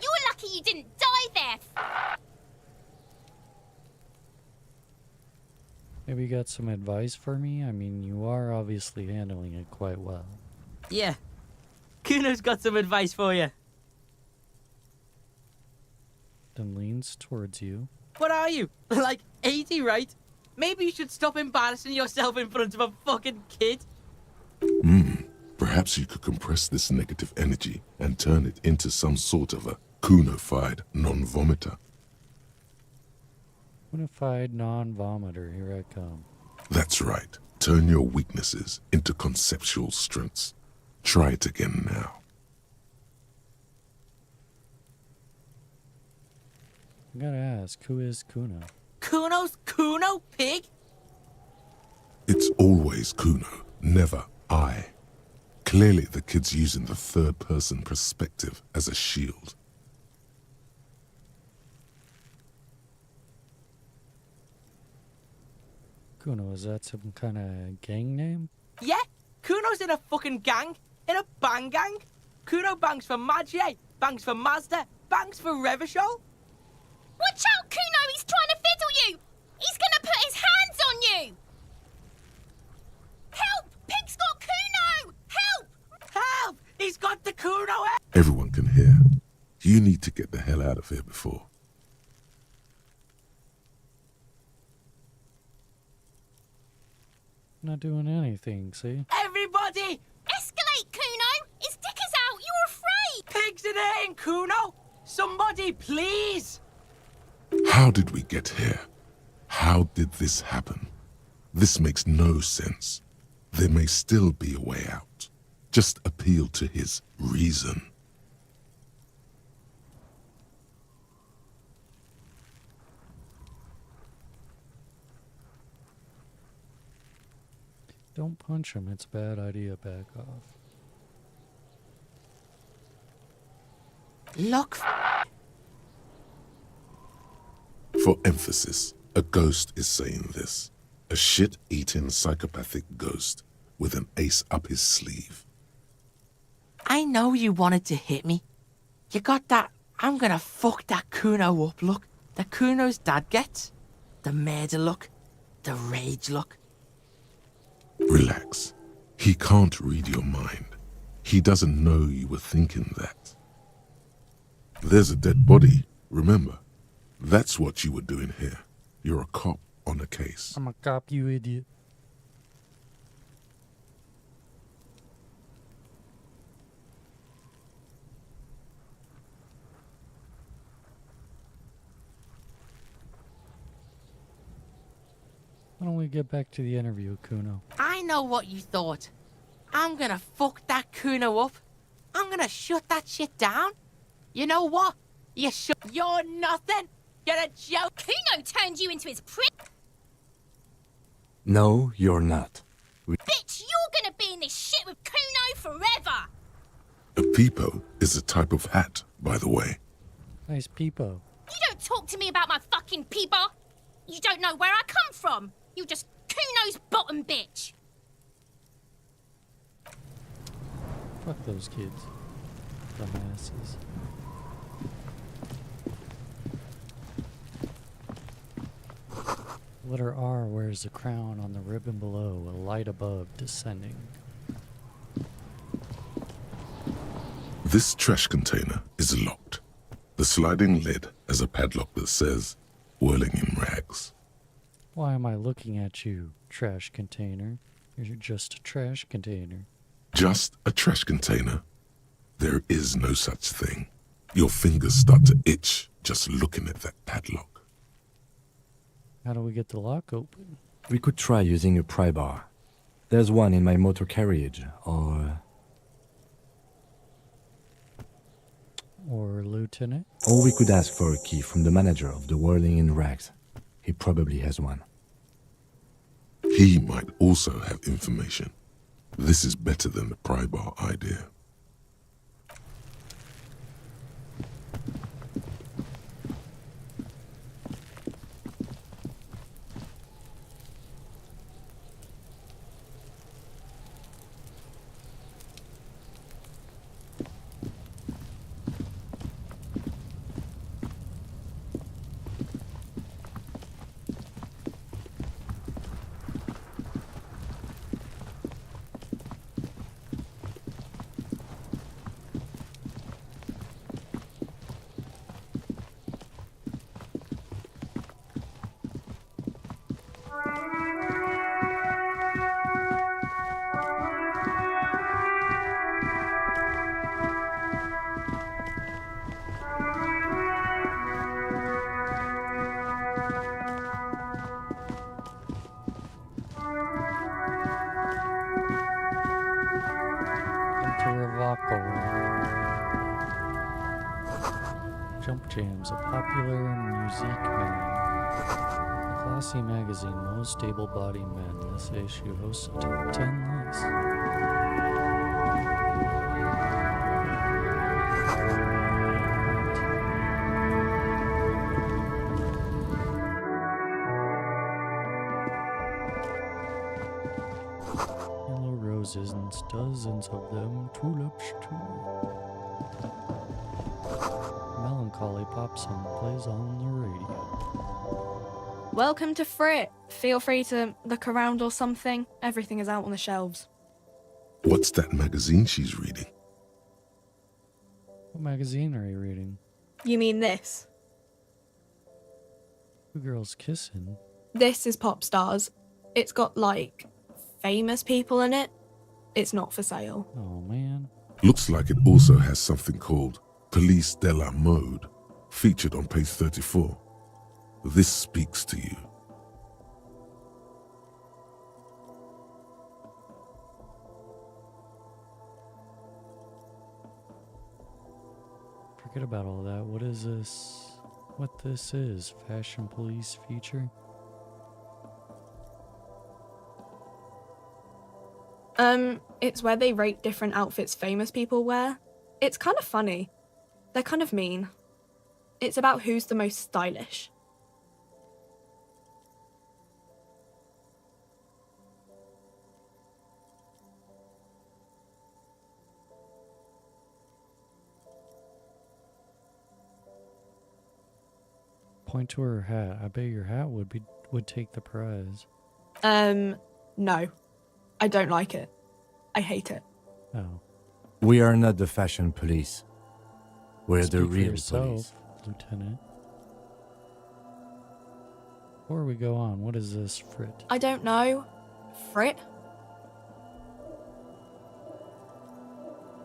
You're lucky you didn't die there. Maybe you got some advice for me? I mean, you are obviously handling it quite well. Yeah. Kuno's got some advice for you. Then leans towards you. What are you? Like 80, right? Maybe you should stop embarrassing yourself in front of a fucking kid. Perhaps you could compress this negative energy and turn it into some sort of a Kuno-fied non-vomiter. Unified non-vomiter, here I come. That's right. Turn your weaknesses into conceptual strengths. Try it again now. I gotta ask, who is Kuno? Kuno's Kuno, pig? It's always Kuno, never I. Clearly the kid's using the third-person perspective as a shield. Kuno, is that some kind of gang name? Yeah, Kuno's in a fucking gang. In a bang gang? Kuno bangs for Magie, bangs for Mazda, bangs for Revachol. Watch out, Kuno! He's trying to fiddle you! He's gonna put his hands on you! Help! Pig's got Kuno! Help! Help! He's got the Kuno head! Everyone can hear. You need to get the hell out of here before. Not doing anything, see? Everybody! Escalate, Kuno! His dick is out! You're afraid! Pigs in here, Kuno! Somebody, please! How did we get here? How did this happen? This makes no sense. There may still be a way out. Just appeal to his reason. Don't punch him, it's a bad idea, back off. Look. For emphasis, a ghost is saying this. A shit-eating psychopathic ghost with an ace up his sleeve. I know you wanted to hit me. You got that, I'm gonna fuck that Kuno up look. That Kuno's dad gets. The murder look. The rage look. Relax. He can't read your mind. He doesn't know you were thinking that. There's a dead body, remember? That's what you were doing here. You're a cop on a case. I'm a cop, you idiot. Why don't we get back to the interview, Kuno? I know what you thought. I'm gonna fuck that Kuno up. I'm gonna shut that shit down. You know what? You're nothing. You're a joke. Kuno turned you into his prick. No, you're not. Bitch, you're gonna be in this shit with Kuno forever. A peepo is a type of hat, by the way. Nice peepo. You don't talk to me about my fucking peeper. You don't know where I come from. You're just Kuno's bottom bitch. Fuck those kids. Dumbasses. Letter R wears the crown on the ribbon below, a light above descending. This trash container is locked. The sliding lid has a padlock that says, whirling in rags. Why am I looking at you, trash container? You're just a trash container. Just a trash container? There is no such thing. Your fingers start to itch just looking at that padlock. How do we get the lock open? We could try using a pry bar. There's one in my motor carriage, or Lieutenant? or we could ask for a key from the manager of the Whirling in Rags. He probably has one. He might also have information. This is better than the pry bar idea. Jump Jams, a popular music mag. A classy magazine, most able-bodied men. This issue hosts a top 10 list. roses and dozens of them, tulips too. Melancholy pop song plays on the radio. Welcome to Frit. Feel free to look around or something. Everything is out on the shelves. What's that magazine she's reading? What magazine are you reading? You mean this? Two girls kissing. This is Pop Stars. It's got, like, famous people in it. It's not for sale. Oh man. Looks like it also has something called Police de la Mode, featured on page 34. This speaks to you. Forget about all that. What is this? What this is? Fashion police feature? It's where they rate different outfits famous people wear. It's kind of funny. They're kind of mean. It's about who's the most stylish. Point to her hat. I bet your hat would take the prize. No. I don't like it. I hate it. Oh. We are not the fashion police. We're Speak the for real yourself, police. Lieutenant. Before we go on, what is this, Frit? I don't know. Frit?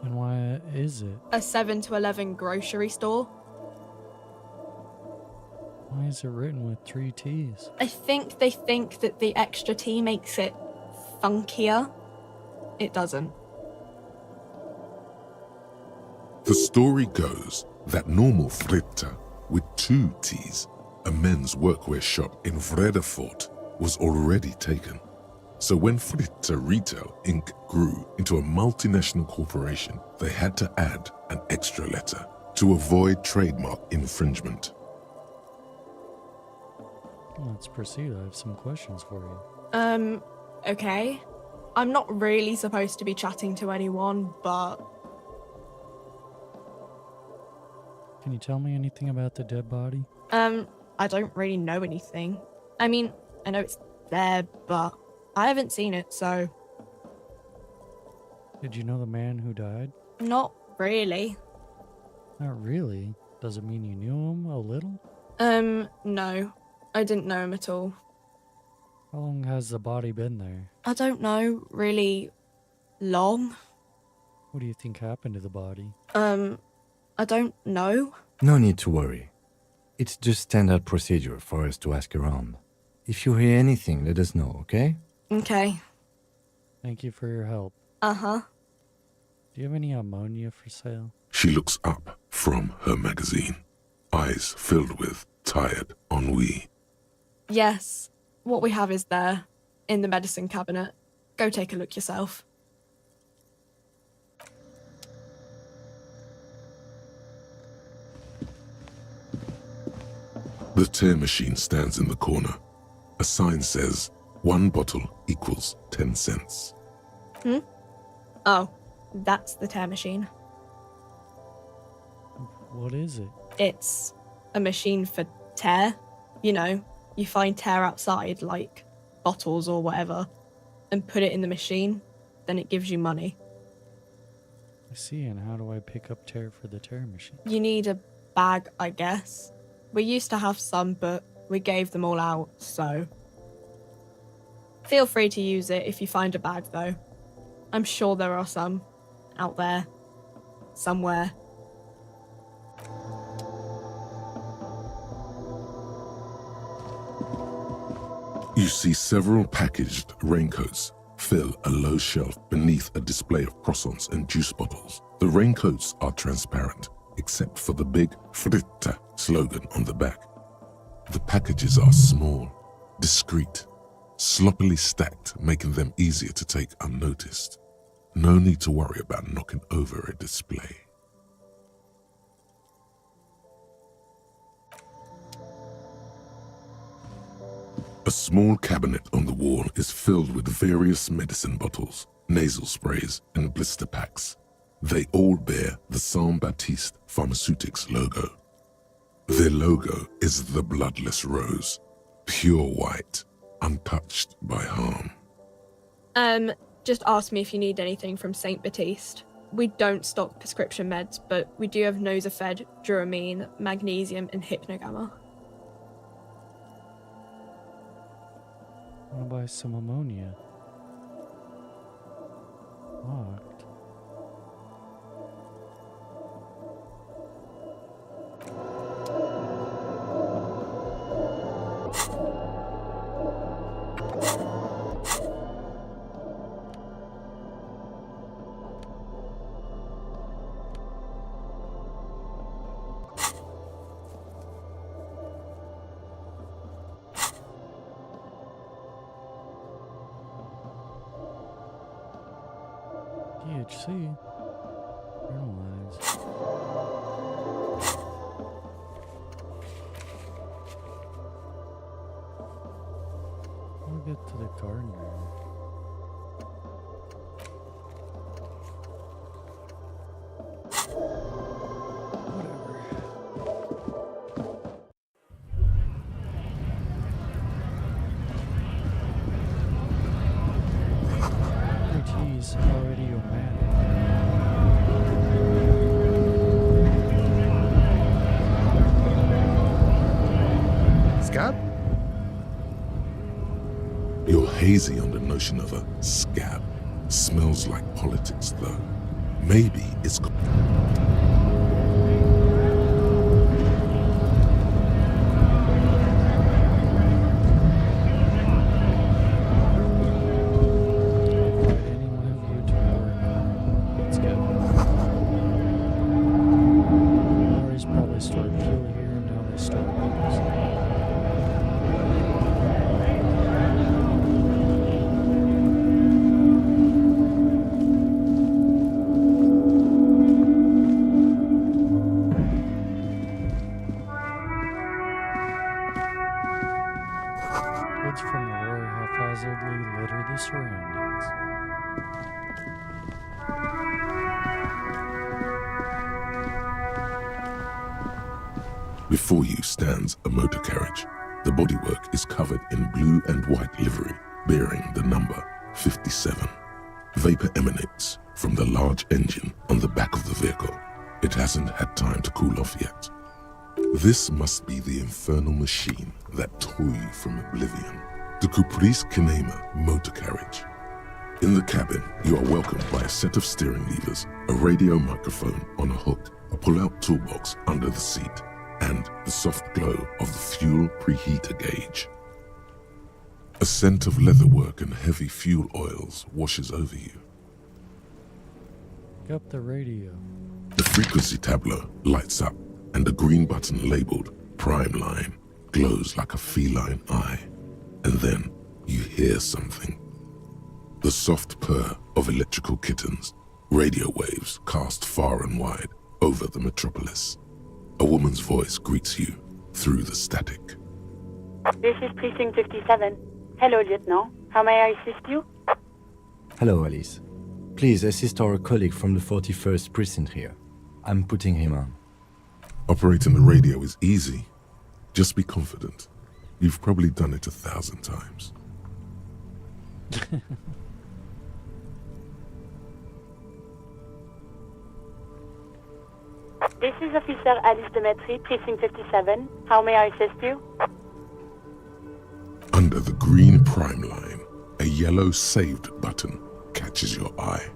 And why is it? A 7 to 11 grocery store. Why is it written with 3 T's? I think they think that the extra T makes it funkier. It doesn't. The story goes that normal Fritta, with 2 T's, a men's workwear shop in Vredefort, was already taken. So when Fritta Retail Inc. grew into a multinational corporation, they had to add an extra letter to avoid trademark infringement. Let's proceed. I have some questions for you. Okay. I'm not really supposed to be chatting to anyone, but Can you tell me anything about the dead body? I don't really know anything. I mean, I know it's there, but I haven't seen it, so Did you know the man who died? not really. Not really. Does it mean you knew him a little? No. I didn't know him at all. How long has the body been there? I don't know really long. What do you think happened to the body? I don't know. No need to worry. It's just standard procedure for us to ask around. If you hear anything, let us know, okay? Okay. Thank you for your help. Uh-huh. Do you have any ammonia for sale? She looks up from her magazine, eyes filled with tired ennui. Yes. What we have is there, in the medicine cabinet. Go take a look yourself. The tear machine stands in the corner. A sign says, 1 bottle equals 10 cents. Oh, that's the tear machine. What is it? It's a machine for tear. You know, you find tear outside, like bottles or whatever, and put it in the machine, then it gives you money. I see, and how do I pick up tear for the tear machine? You need a bag, I guess. We used to have some, but we gave them all out, so feel free to use it if you find a bag, though. I'm sure there are some out there, somewhere. You see several packaged raincoats fill a low shelf beneath a display of croissants and juice bottles. The raincoats are transparent, except for the big Fritta slogan on the back. The packages are small, discreet, sloppily stacked, making them easier to take unnoticed. No need to worry about knocking over a display. A small cabinet on the wall is filled with various medicine bottles. nasal sprays, and blister packs. They all bear the Saint Baptiste Pharmaceutics logo. Their logo is the bloodless rose, pure white, untouched by harm. Just ask me if you need anything from Saint Baptiste. We don't stock prescription meds, but we do have Nosafed, Duramine, Magnesium, and Hypnogamma. I'll buy some ammonia. Locked. THC. Analyze. We'll get to the gardener. He's already a man. Scab? You're hazy on the notion of a scab. Smells like politics, though. Maybe it's... Kids from the war haphazardly litter the surroundings. Before you stands a motor carriage. The bodywork is covered in blue and white livery, bearing the number 57. Vapor emanates from the large engine on the back of the vehicle. It hasn't had time to cool off yet. This must be the infernal machine that tore you from oblivion. The Caprice Kinema motor carriage. In the cabin, you are welcomed by a set of steering levers, a radio microphone on a hook, a pull-out toolbox under the seat, and the soft glow of the fuel preheater gauge. A scent of leatherwork and heavy fuel oils washes over you. Pick up the radio. The frequency tableau lights up, and the green button labeled Prime Line glows like a feline eye. And then you hear something. The soft purr of electrical kittens, radio waves cast far and wide over the metropolis. A woman's voice greets you through the static. This is Precinct 57. Hello, Lieutenant. How may I assist you? Hello, Alice. Please assist our colleague from the 41st Precinct here. I'm putting him on. Operating the radio is easy. Just be confident. You've probably done it 1,000 times. This is Officer Alice Demetri, Precinct 57. How may I assist you? Under the green Prime Line, a yellow saved button catches your eye.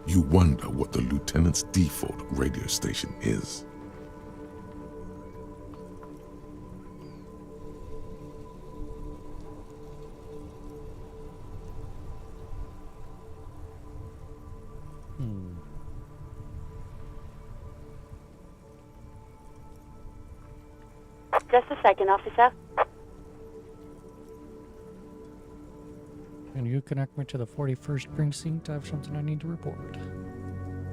You wonder what the lieutenant's default radio station is. Just a second, officer. Can you connect me to the 41st precinct? I have something I need to report.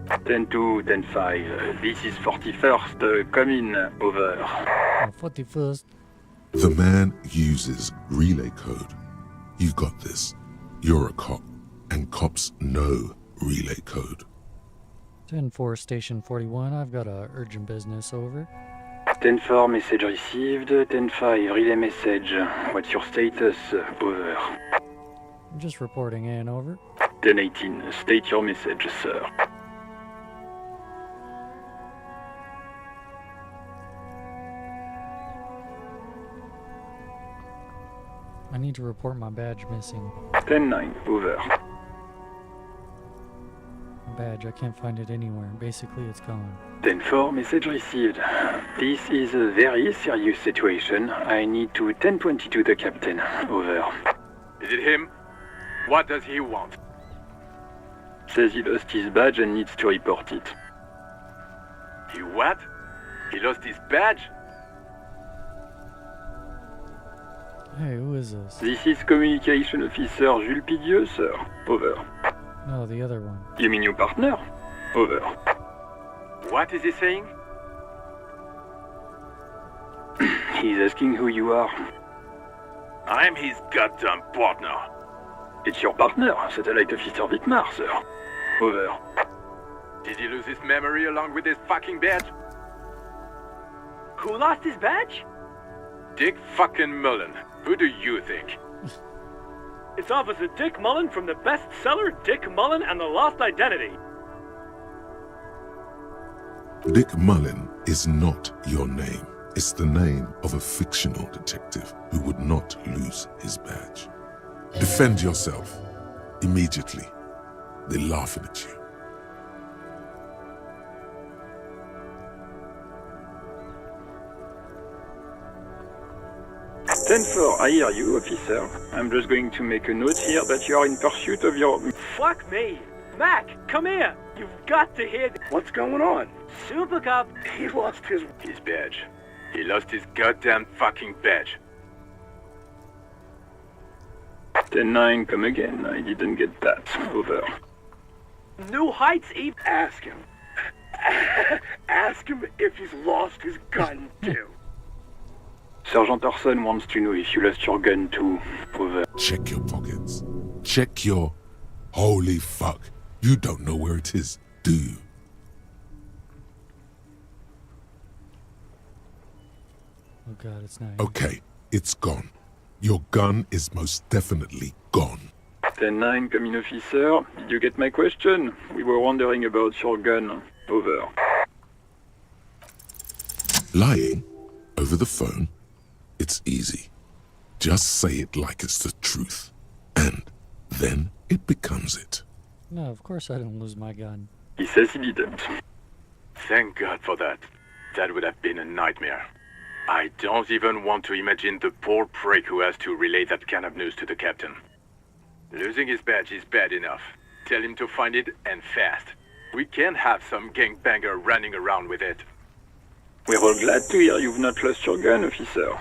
10-2, 10-5. This is 41st. Come in. Over. 41st. The man uses relay code. You got this. You're a cop. and cops know relay code. 10-4, Station 41. I've got a urgent business, over. 10-4, message received. 10-5, relay message. What's your status? Over. I'm just reporting in, over. 10-18, state your message, sir. I need to report my badge missing. 10-9, over. My badge, I can't find it anywhere. Basically, it's gone. 10-4, message received. This is a very serious situation. I need to 10-22 the captain. Over. Is it him? What does he want? Says he lost his badge and needs to report it. He what? He lost his badge? Hey, who is this? This is Communication Officer Jules Pidieux, sir. Over. No, the other one. You mean your partner? Over. What is he saying? He's asking who you are. I'm his goddamn partner. It's your partner, Satellite Officer Vitmar, sir. Over. Did he lose his memory along with his fucking badge? Who lost his badge? Dick fucking Mullen. Who do you think? It's Officer Dick Mullen from the bestseller Dick Mullen and the Lost Identity. Dick Mullen is not your name. It's the name of a fictional detective who would not lose his badge. Defend yourself. Immediately. They're laughing at you. I hear you, officer. I'm just going to make a note here that you are in pursuit of your... Fuck me! Mac, come here! You've got to hear this. What's going on? Super Cop, he lost his badge. He lost his goddamn fucking badge. 10-9, come again. I didn't get that. Over. New Heights Eve. Ask him. Ask him if he's lost his gun, too. Sergeant Orson wants to know if you lost your gun too. Over. Check your pockets. Check your... Holy fuck. You don't know where it is, do you? Oh god, it's not. Okay, it's gone. Your gun is most definitely gone. 10-9, come in, officer. Did you get my question? We were wondering about your gun. Over. Lying? Over the phone? It's easy. Just say it like it's the truth. And then it becomes it. No, of course I didn't lose my gun. He says he didn't. Thank God for that. That would have been a nightmare. I don't even want to imagine the poor prick who has to relay that kind of news to the captain. Losing his badge is bad enough. Tell him to find it, and fast. We can't have some gangbanger running around with it. We're all glad to hear you've not lost your gun, officer.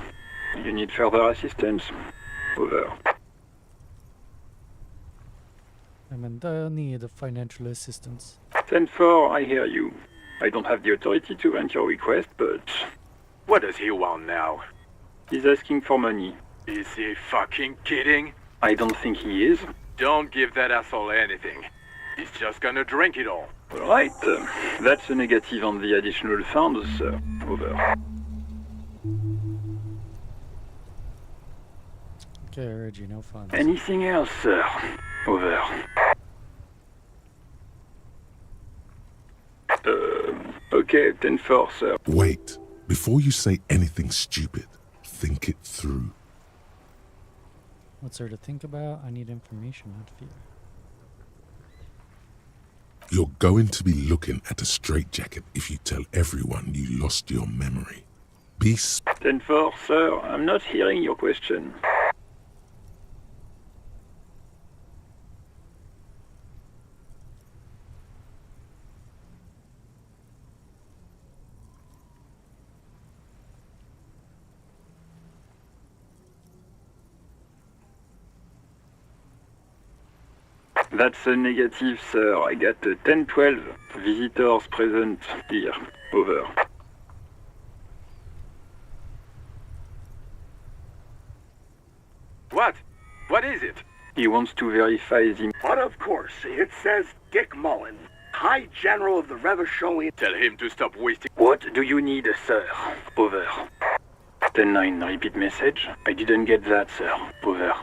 You need further assistance. Over. I'm in need of financial assistance. 10-4, I hear you. I don't have the authority to grant your request, but... What does he want now? He's asking for money. Is he fucking kidding? I don't think he is. Don't give that asshole anything. He's just gonna drink it all. Alright, that's a negative on the additional funds, sir. Over. Okay, Reggie, no funds. Anything else, sir? Over. Okay, 10-4, sir. Wait. Before you say anything stupid, think it through. What's there to think about? I need information, not fear. You're going to be looking at a straitjacket if you tell everyone you lost your memory. Be 10-4, sir. I'm not hearing your question. That's a negative, sir. I got 10-12 visitors present here. Over. What? What is it? He wants to verify the... But of course, it says Dick Mullen, High General of the Revolution. Tell him to stop wasting... What do you need, sir? Over. 10-9, repeat message. I didn't get that, sir. Over.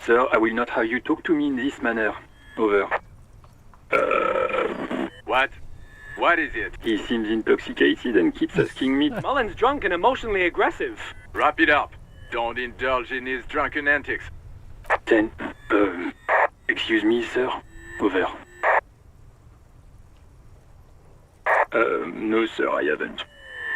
Sir, I will not have you talk to me in this manner. Over. What? What is it? He seems intoxicated and keeps asking me... Mullen's drunk and emotionally aggressive. Wrap it up. Don't indulge in his drunken antics. 10... excuse me, sir. Over. No, sir, I haven't.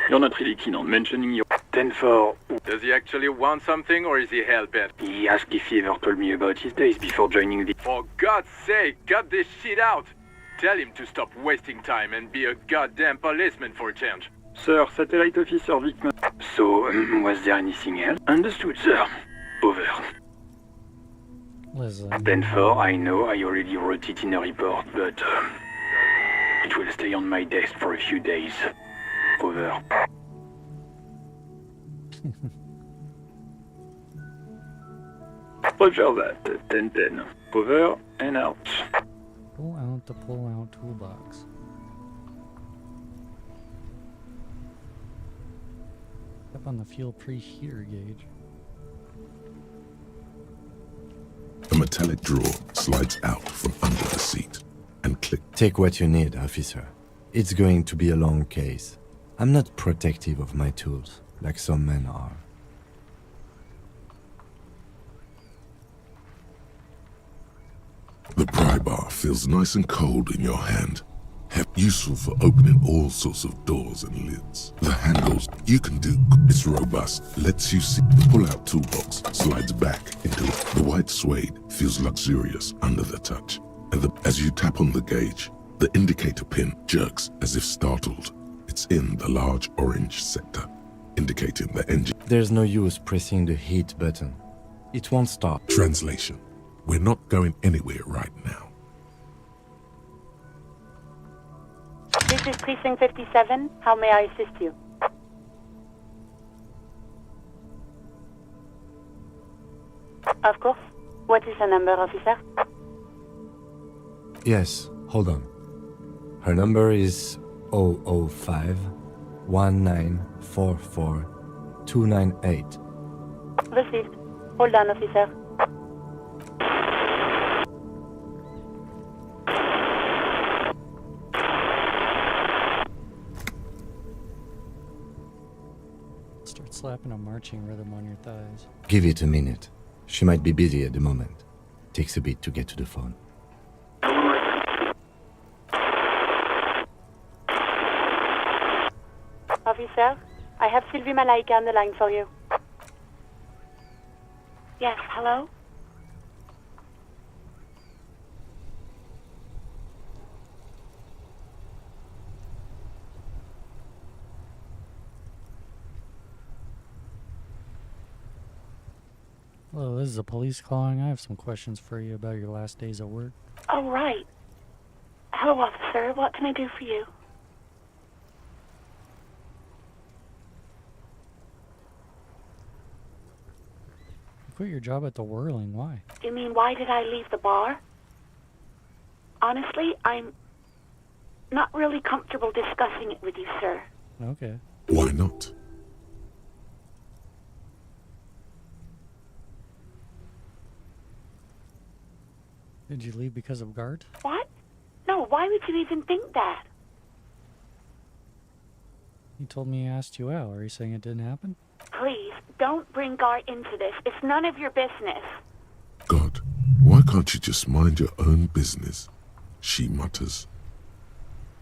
You're not really keen on mentioning your... 10-4. Does he actually want something, or is he hell-bent? He asked if he ever told me about his days before joining the... For God's sake, cut this shit out! Tell him to stop wasting time and be a goddamn policeman for a change. Sir, satellite officer Vickman. So, was there anything else? Understood, sir. Over. Listen. 10-4, I know, I already wrote it in a report, but... it will stay on my desk for a few days. Over. Roger that. 10-10. Over and out. Pull out the pull-out toolbox. Up on the fuel preheater gauge. A metallic drawer slides out from under the seat and clicks. Take what you need, officer. It's going to be a long case. I'm not protective of my tools, like some men are. The pry bar feels nice and cold in your hand. Useful for opening all sorts of doors and lids. The handles you can do. It's robust. Lets you see. The pull-out toolbox slides back into it. The white suede feels luxurious under the touch. And as you tap on the gauge, the indicator pin jerks as if startled. It's in the large orange sector, indicating the engine. There's no use pressing the heat button. It won't start. Translation. We're not going anywhere right now. This is Precinct 57. How may I assist you? Of course. What is the number, officer? Yes, hold on. Her number is 005 1944 298. Received. Hold on, officer. Start slapping a marching rhythm on your thighs. Give it a minute. She might be busy at the moment. Takes a bit to get to the phone. Officer, I have Sylvie Malaika on the line for you. Yes, hello? Hello, this is the police calling. I have some questions for you about your last days at work. Oh, right. Hello, officer. What can I do for you? You quit your job at the Whirling. Why? You mean, why did I leave the bar? Honestly, I'm not really comfortable discussing it with you, sir. Okay. Why not? Did you leave because of Gart? What? No, why would you even think that? He told me he asked you out. Are you saying it didn't happen? Please, don't bring Gart into this. It's none of your business. God, why can't you just mind your own business? She mutters.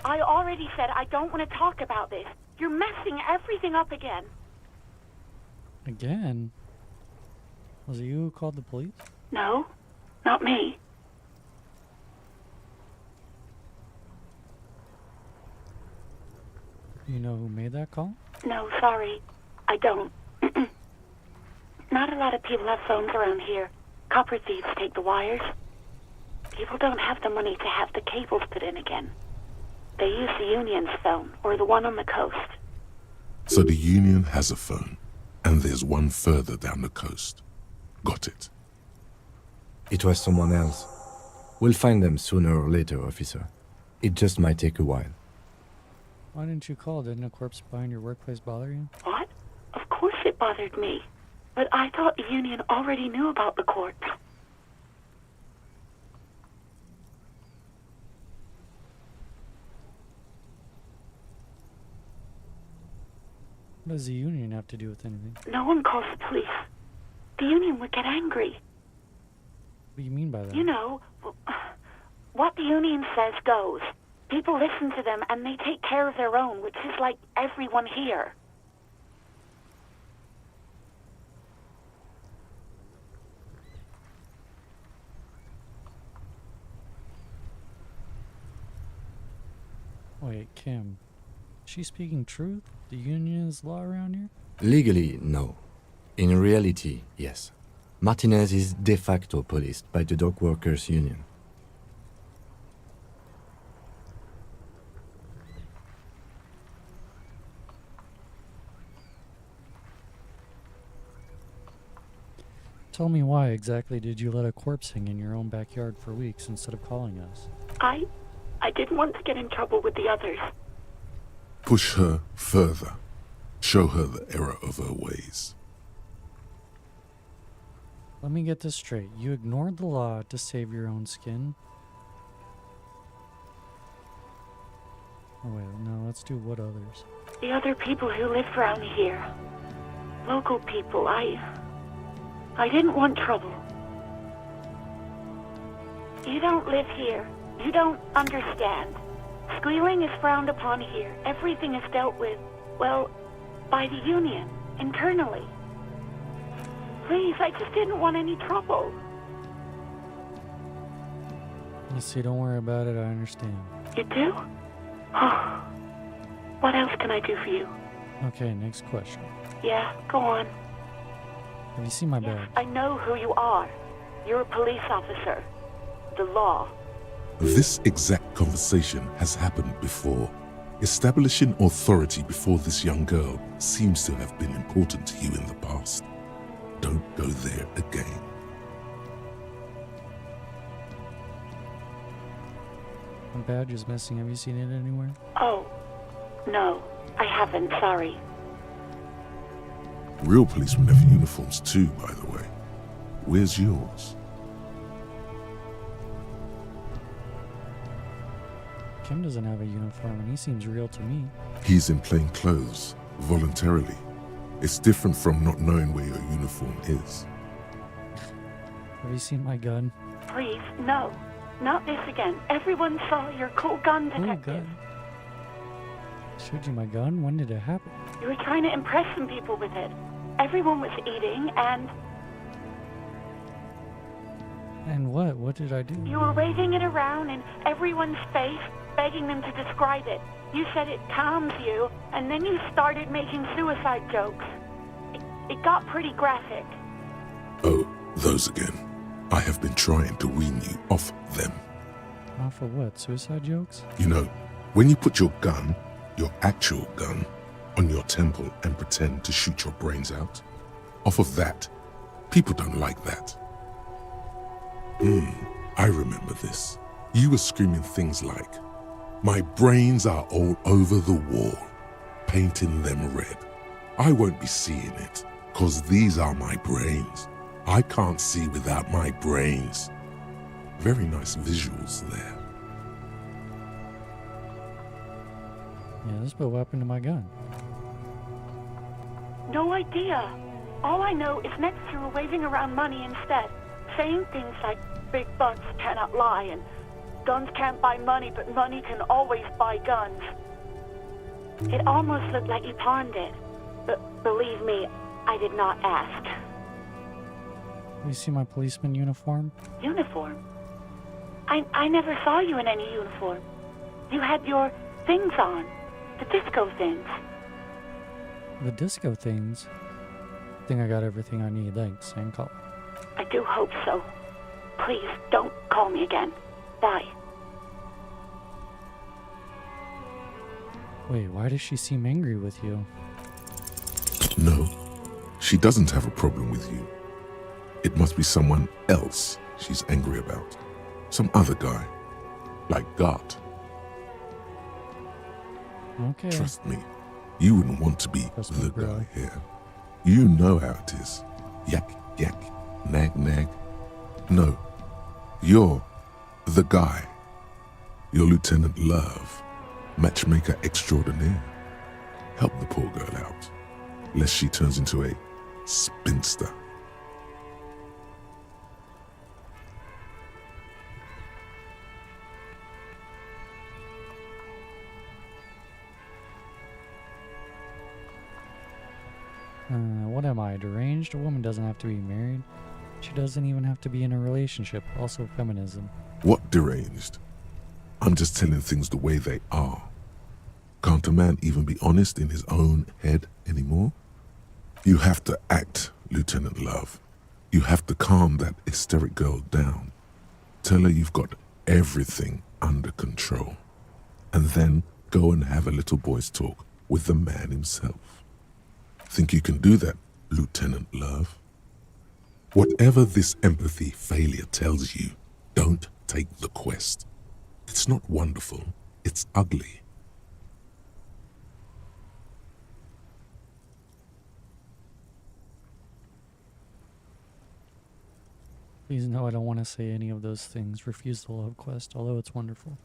I already said I don't want to talk about this. You're messing everything up again. Again? Was it you who called the police? No, not me. Do you know who made that call? No, sorry. I don't. Not a lot of people have phones around here. Copper thieves take the wires. People don't have the money to have the cables put in again. They use the Union's phone, or the one on the coast. So the Union has a phone, and there's one further down the coast. Got it. It was someone else. We'll find them sooner or later, officer. It just might take a while. Why didn't you call? Didn't a corpse behind your workplace bother you? What? Of course it bothered me. But I thought the Union already knew about the corpse. What does the Union have to do with anything? No one calls the police. The Union would get angry. What do you mean by that? You know, what the Union says goes. People listen to them and they take care of their own, which is like everyone here. Wait, Kim. Is she speaking truth? The Union is law around here? Legally, no. In reality, yes. Martinez is de facto policed by the Dock Workers Union. Tell me why exactly did you let a corpse hang in your own backyard for weeks instead of calling us? I didn't want to get in trouble with the others. Push her further. Show her the error of her ways. Let me get this straight. You ignored the law to save your own skin? Oh wait, no, let's do what others. The other people who live around here. Local people, I didn't want trouble. You don't live here. You don't understand. Squealing is frowned upon here. Everything is dealt with, well, by the Union, internally. Please, I just didn't want any trouble. You see, don't worry about it, I understand. You do? Oh. What else can I do for you? Okay, next question. Yeah, go on. Have you seen my badge? I know who you are. You're a police officer. The law. This exact conversation has happened before. Establishing authority before this young girl seems to have been important to you in the past. Don't go there again. My badge is missing. Have you seen it anywhere? Oh, no, I haven't, sorry. Real policemen have uniforms too, by the way. Where's yours? Kim doesn't have a uniform and he seems real to me. He's in plain clothes, voluntarily. It's different from not knowing where your uniform is. Have you seen my gun? Please, no. Not this again. Everyone saw your cool gun detective. Cool gun? Showed you my gun? When did it happen? You were trying to impress some people with it. Everyone was eating and... And what? What did I do? You were waving it around in everyone's face, begging them to describe it. You said it calms you, and then you started making suicide jokes. It got pretty graphic. Oh, those again. I have been trying to wean you off them. Off of what? Suicide jokes? You know, when you put your gun, your actual gun, on your temple and pretend to shoot your brains out, off of that, people don't like that. I remember this. You were screaming things like, "My brains are all over the wall, painting them red. I won't be seeing it, 'cause these are my brains. I can't see without my brains." Very nice visuals there. Yes, but what happened to my gun? No idea. All I know is next you were waving around money instead, saying things like big bucks cannot lie and guns can't buy money, but money can always buy guns. It almost looked like you pawned it, but believe me, I did not ask. You see my policeman uniform? Uniform? I never saw you in any uniform. You had your things on, the disco things. The disco things? I think I got everything I need. Thanks, and call. I do hope so. Please, don't call me again. Bye. Wait, why does she seem angry with you? No, she doesn't have a problem with you. It must be someone else she's angry about. Some other guy, like Gart. Okay. Trust me, you wouldn't want to be Trust the me, bro. guy here. You know how it is. Yak, yak, nag, nag. No, you're the guy. You're Lieutenant Love, matchmaker extraordinaire. Help the poor girl out, lest she turns into a spinster. What am I, deranged? A woman doesn't have to be married. She doesn't even have to be in a relationship. Also feminism. What deranged? I'm just telling things the way they are. Can't a man even be honest in his own head anymore? You have to act, Lieutenant Love. You have to calm that hysteric girl down. Tell her you've got everything under control. And then go and have a little boy's talk with the man himself. Think you can do that, Lieutenant Love? Whatever this empathy failure tells you, don't take the quest. It's not wonderful, it's ugly. Please know I don't want to say any of those things. Refuse the love quest, although it's wonderful.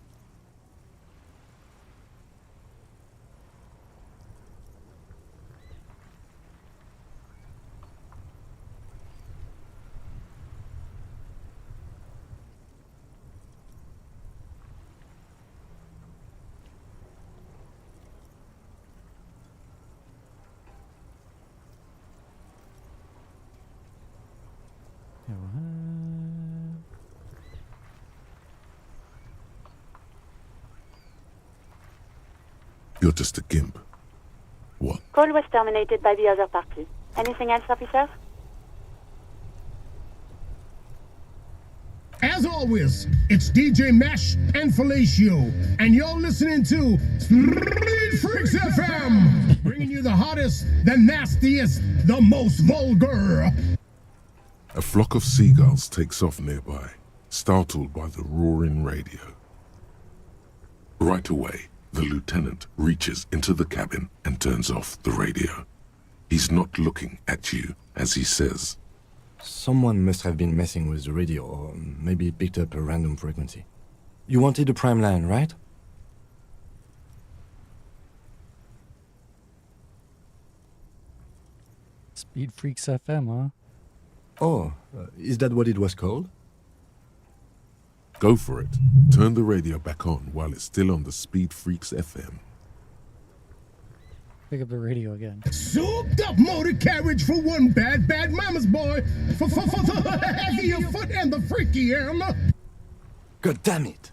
You're just a gimp. What? Call was terminated by the other party. Anything else, officer? As always, it's DJ Mesh and Felicio, and you're listening to Street Freaks FM, bringing you the hottest, the nastiest, the most vulgar. A flock of seagulls takes off nearby, startled by the roaring radio. Right away, the lieutenant reaches into the cabin and turns off the radio. He's not looking at you as he says, Someone must have been messing with the radio, or maybe it picked up a random frequency. You wanted a prime line, right? Speed Freaks FM, huh? Oh, is that what it was called? Go for it. Turn the radio back on while it's still on the Speed Freaks FM. Pick up the radio again. Souped up motor carriage for one bad mama's boy. For the heavier foot and the freaky end. God damn it.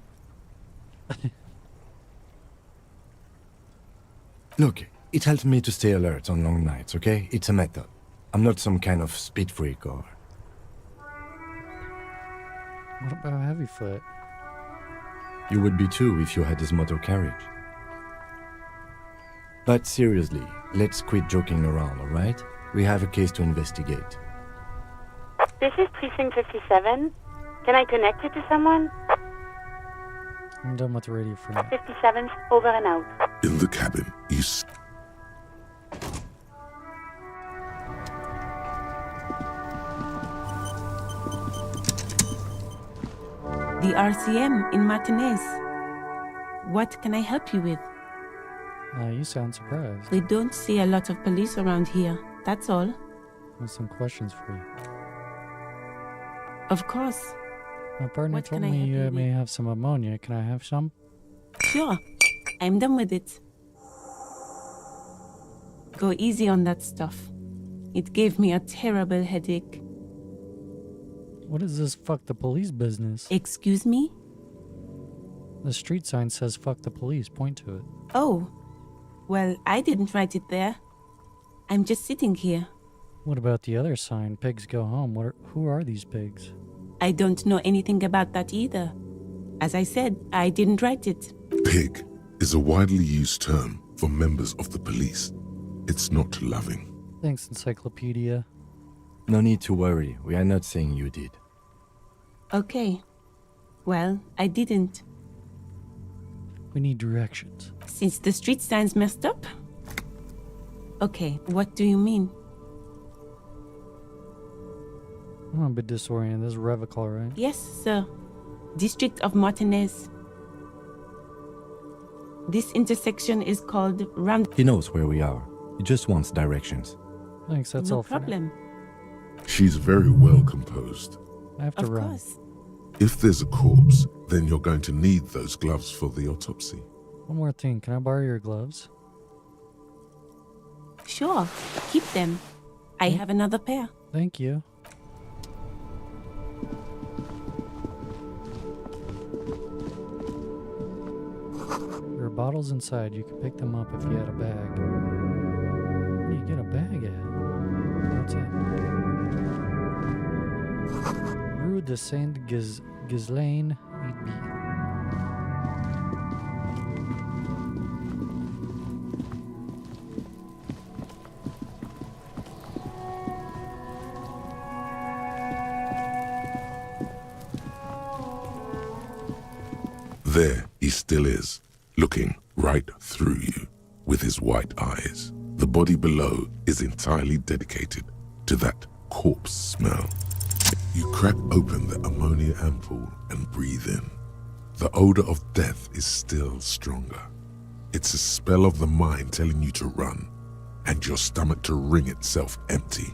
Look, it helps me to stay alert on long nights, okay? It's a method. I'm not some kind of speed freak or... What about Heavyfoot? You would be too if you had his motor carriage. But seriously, let's quit joking around, alright? We have a case to investigate. This is Precinct 57. Can I connect you to someone? I'm done with the radio for now. 57's over and out. In the cabin, The RCM in Martinez. What can I help you with? You sound surprised. We don't see a lot of police around here, that's all. I have some questions for you. Of course. My partner told me you may have some ammonia. Can I have some? Sure. I'm done with it. Go easy on that stuff. It gave me a terrible headache. What is this fuck the police business? Excuse me? The street sign says fuck the police. Point to it. Oh. Well, I didn't write it there. I'm just sitting here. What about the other sign? Pigs go home. Who are these pigs? I don't know anything about that either. As I said, I didn't write it. pig is a widely used term for members of the police. It's not loving. Thanks, Encyclopedia. No need to worry. We are not saying you did. Okay. Well, I didn't. We need directions. Since the street sign's messed up? Okay, what do you mean? I'm a bit disoriented. This is Revicol, right? Yes, sir. District of Martinez. This intersection is called Round. He knows where we are. He just wants directions. Thanks, that's No all for now. problem. She's very well composed. I have to Of run. course. If there's a corpse, then you're going to need those gloves for the autopsy. One more thing. Can I borrow your gloves? Sure. Keep them. I have another pair. Thank you. There are bottles inside. You can pick them up if you had a bag. Where do you get a bag at? What's it? Rue de Saint-Ghislain, 8B. There he still is, looking right through you with his white eyes. The body below is entirely dedicated to that corpse smell. You crack open the ammonia ampoule and breathe in. The odor of death is still stronger. It's a spell of the mind telling you to run, and your stomach to wring itself empty.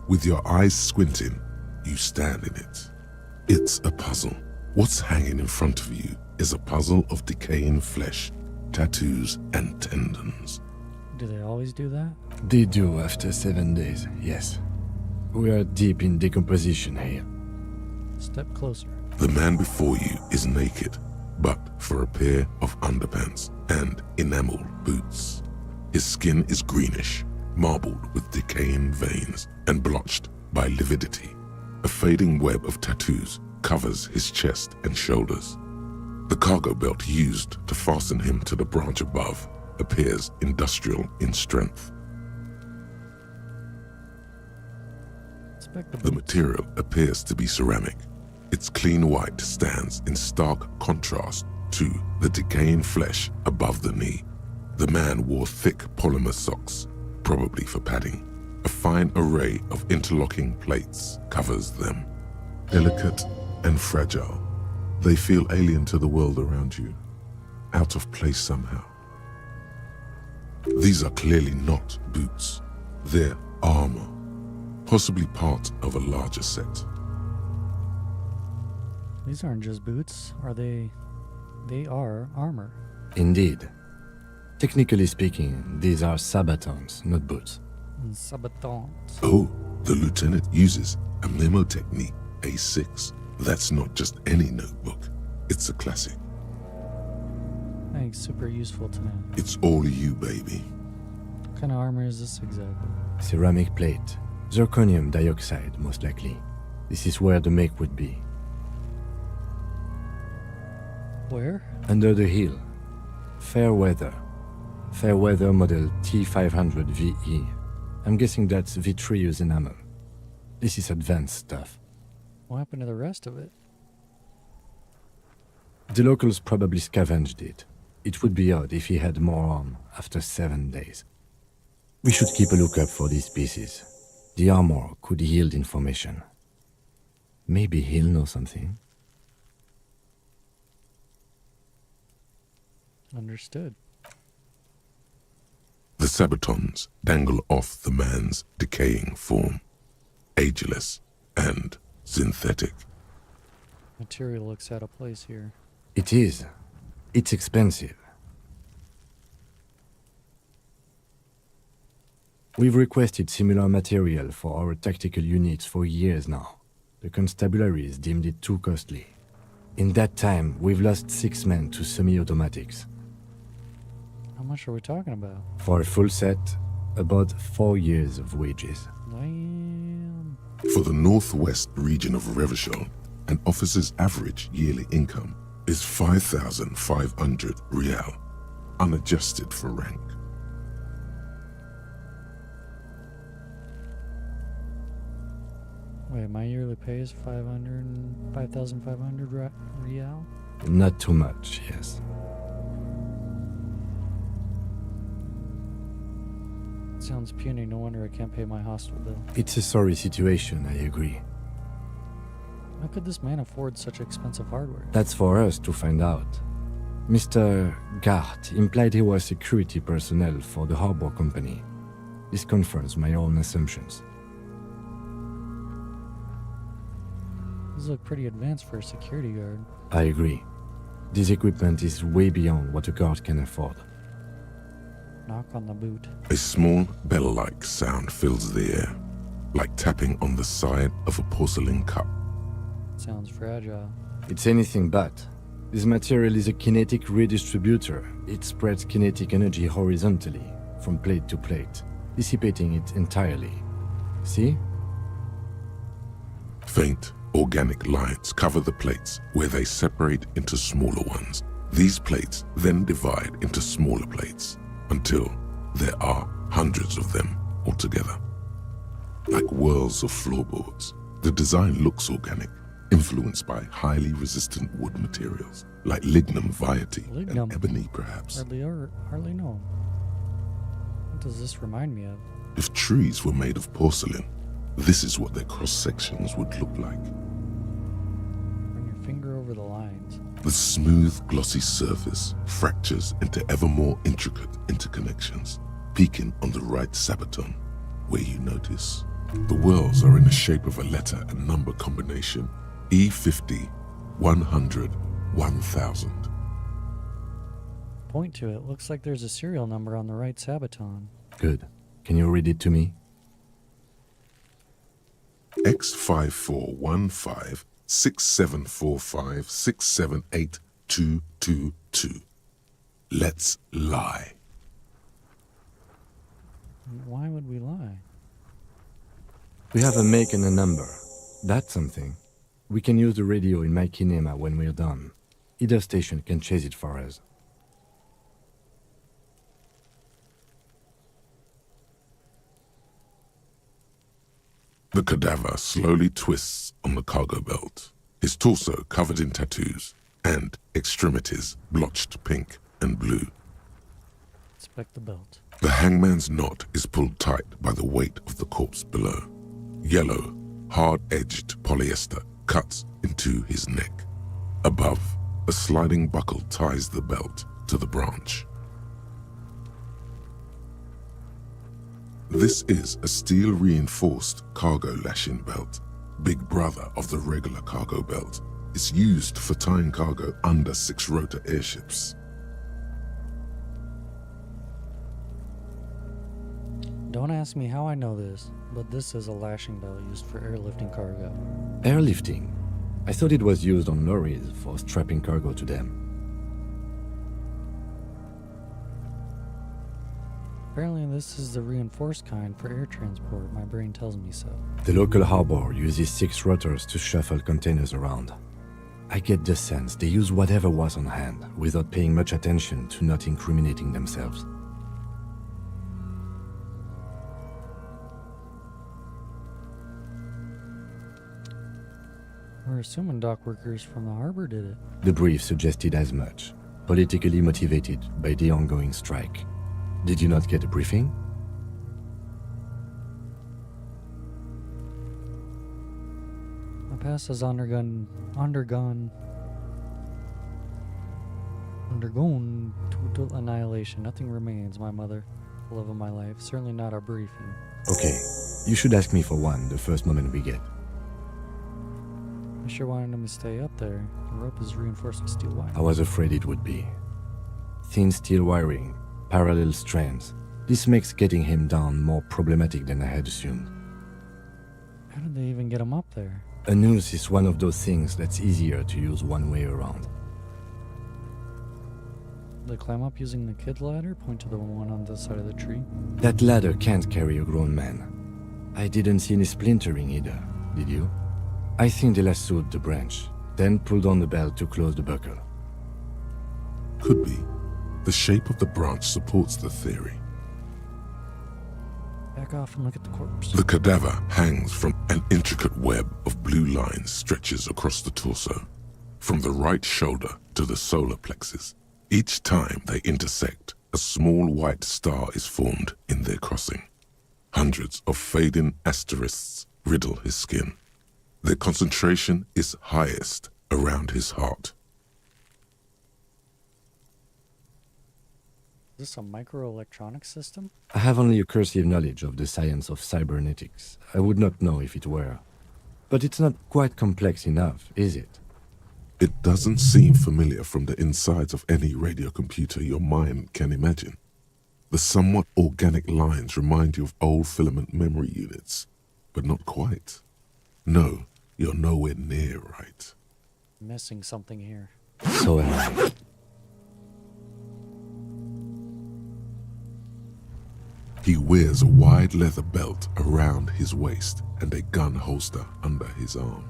With your eyes squinting, you stand in it. It's a puzzle. What's hanging in front of you is a puzzle of decaying flesh, tattoos, and tendons. Do they always do that? They do after 7 days, yes. We are deep in decomposition here. Step closer. The man before you is naked, but for a pair of underpants and enamel boots. His skin is greenish, marbled with decaying veins and blotched by lividity. A fading web of tattoos covers his chest and shoulders. The cargo belt used to fasten him to the branch above appears industrial in strength. The material appears to be ceramic. Its clean white stands in stark contrast to the decaying flesh above the knee. The man wore thick polymer socks, probably for padding. A fine array of interlocking plates covers them. Delicate and fragile, they feel alien to the world around you, out of place somehow. These are clearly not boots. They're armor, possibly part of a larger set. These aren't just boots, are they? They are armor. Indeed. Technically speaking, these are sabatons, not boots. Sabatons. Oh, the lieutenant uses a memo technique, A6. That's not just any notebook. It's a classic. Thanks, super useful to know. It's all you, baby. What kind of armor is this exactly? Ceramic plate. Zirconium dioxide, most likely. This is where the make would be. Where? Under the hill. Fair weather. Fair weather model T500 VE. I'm guessing that's vitreous enamel. This is advanced stuff. What happened to the rest of it? The locals probably scavenged it. It would be odd if he had more on after 7 days. We should keep a lookout for these pieces. The armor could yield information. Maybe he'll know something. Understood. The sabatons dangle off the man's decaying form, ageless and synthetic. Material looks out of place here. It is. It's expensive. We've requested similar material for our tactical units for years now. The constabularies deemed it too costly. In that time, we've lost 6 men to semi-automatics. How much are we talking about? For a full set, about 4 years of wages. Damn. For the northwest region of Revachol, an officer's average yearly income is 5,500 rial, unadjusted for rank. Wait, my yearly pay is 5,500 real? Not too much, yes. Sounds puny, no wonder I can't pay my hostel bill. It's a sorry situation, I agree. How could this man afford such expensive hardware? That's for us to find out. Mr. Gart implied he was security personnel for the harbor company. This confirms my own assumptions. These look pretty advanced for a security guard. I agree. This equipment is way beyond what a guard can afford. Knock on the boot. A small bell-like sound fills the air, like tapping on the side of a porcelain cup. Sounds fragile. It's anything but. This material is a kinetic redistributor. It spreads kinetic energy horizontally, from plate to plate, dissipating it entirely. See? Faint, organic lines cover the plates where they separate into smaller ones. These plates then divide into smaller plates until there are hundreds of them altogether. Like whirls of floorboards, the design looks organic, influenced by highly resistant wood materials, like lignum vitae and ebony perhaps. Hardly know. What does this remind me of? If trees were made of porcelain, this is what their cross-sections would look like. Run your finger over the lines. The smooth, glossy surface fractures into ever more intricate interconnections, peaking on the right sabaton, where you notice the whirls are in the shape of a letter and number combination, E50, 100, 1000. Point to it. Looks like there's a serial number on the right sabaton. Good. Can you read it to me? X5415 6745 678222. Let's lie. Why would we lie? We have a make and a number. That's something. We can use the radio in my kinema when we're done. Either station can chase it for us. The cadaver slowly twists on the cargo belt, his torso covered in tattoos, and extremities blotched pink and blue. Inspect the belt. The hangman's knot is pulled tight by the weight of the corpse below. Yellow, hard-edged polyester cuts into his neck. Above, a sliding buckle ties the belt to the branch. This is a steel-reinforced cargo lashing belt, big brother of the regular cargo belt. It's used for tying cargo under 6-rotor airships. Don't ask me how I know this, but this is a lashing belt used for airlifting cargo. Airlifting? I thought it was used on lorries for strapping cargo to them. Apparently this is the reinforced kind for air transport. My brain tells me so. The local harbor uses 6 rotors to shuffle containers around. I get the sense they use whatever was on hand, without paying much attention to not incriminating themselves. We're assuming dock workers from the harbor did it. The brief suggested as much, politically motivated by the ongoing strike. Did you not get a briefing? My past has undergone total annihilation. Nothing remains, my mother, the love of my life. Certainly not a briefing. Okay, you should ask me for one the first moment we get. I sure wanted him to stay up there. The rope is reinforced with steel wire. I was afraid it would be. Thin steel wiring, parallel strands. This makes getting him down more problematic than I had assumed. How did they even get him up there? A noose is one of those things that's easier to use one way around. They climb up using the kid ladder? Point to the one on the side of the tree. That ladder can't carry a grown man. I didn't see any splintering either, did you? I think they lassoed the branch, then pulled on the belt to close the buckle. Could be. The shape of the branch supports the theory. Back off and look at the corpse. The cadaver hangs from an intricate web of blue lines stretches across the torso, from the right shoulder to the solar plexus. Each time they intersect, a small white star is formed in their crossing. Hundreds of fading asterisks riddle his skin. Their concentration is highest around his heart. Is this a microelectronic system? I have only a cursory knowledge of the science of cybernetics. I would not know if it were. But it's not quite complex enough, is it? It doesn't seem familiar from the insides of any radio computer your mind can imagine. The somewhat organic lines remind you of old filament memory units, but not quite. No, you're nowhere near right. Missing something here. So am I. He wears a wide leather belt around his waist and a gun holster under his arm.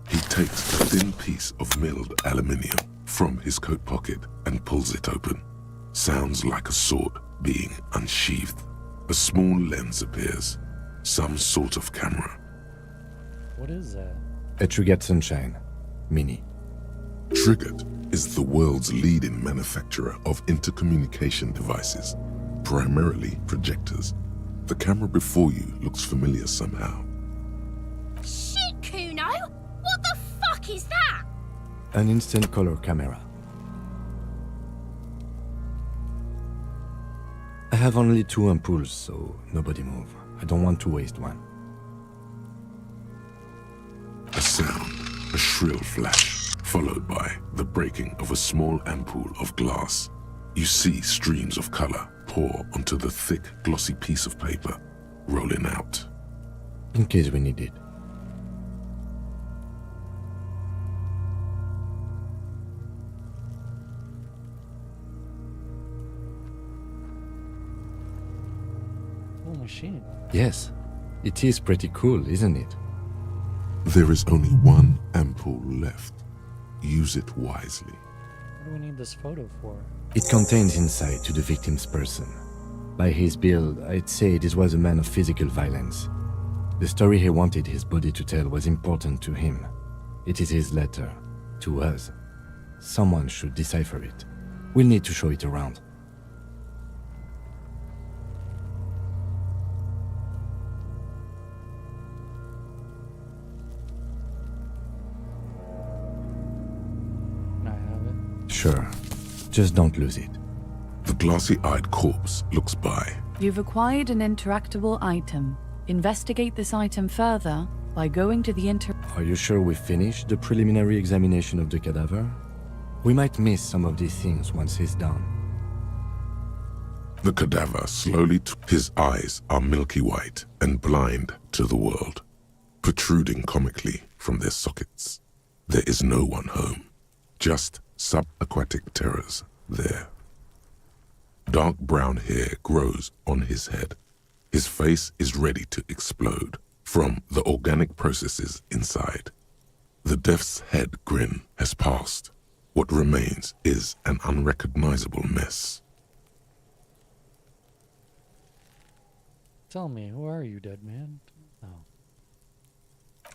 He takes a thin piece of milled aluminium from his coat pocket and pulls it open. Sounds like a sword being unsheathed. A small lens appears. Some sort of camera. What is that? A Trigger Sunshine Mini. Triggered is the world's leading manufacturer of intercommunication devices, primarily projectors. The camera before you looks familiar somehow. Shit, Kuno! What the fuck is that? An instant color camera. I have only 2 ampoules, so nobody move. I don't want to waste one. A sound, a shrill flash, followed by the breaking of a small ampoule of glass. You see streams of color pour onto the thick, glossy piece of paper, rolling out. In case we need it. Cool machine. Yes, it is pretty cool, isn't it? There is only one ampoule left. Use it wisely. What do we need this photo for? It contains insight to the victim's person. By his build, I'd say this was a man of physical violence. The story he wanted his body to tell was important to him. It is his letter to us. Someone should decipher it. We'll need to show it around. Can I have it? Sure. Just don't lose it. The glossy-eyed corpse looks by. You've acquired an interactable item. Investigate this item further by going to the Are you sure we finished the preliminary examination of the cadaver? We might miss some of these things once he's done. The cadaver slowly his eyes are milky white and blind to the world, protruding comically from their sockets. There is no one home, just subaquatic terrors there. Dark brown hair grows on his head. His face is ready to explode from the organic processes inside. The death's head grin has passed. What remains is an unrecognizable mess. Tell me, who are you, dead man? Oh.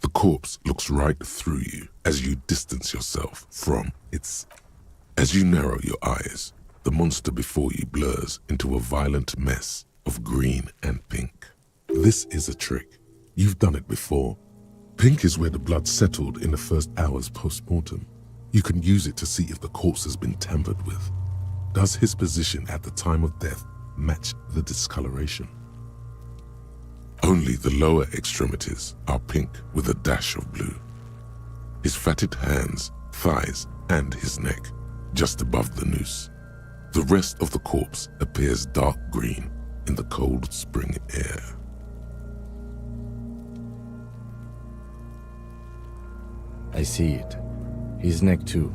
The corpse looks right through you as you distance yourself from its... As you narrow your eyes, the monster before you blurs into a violent mess of green and pink. This is a trick. You've done it before. Pink is where the blood settled in the first hours post-mortem. You can use it to see if the corpse has been tampered with. Does his position at the time of death match the discoloration? Only the lower extremities are pink with a dash of blue. His fatted hands, thighs, and his neck, just above the noose. The rest of the corpse appears dark green in the cold spring air. I see it. His neck too.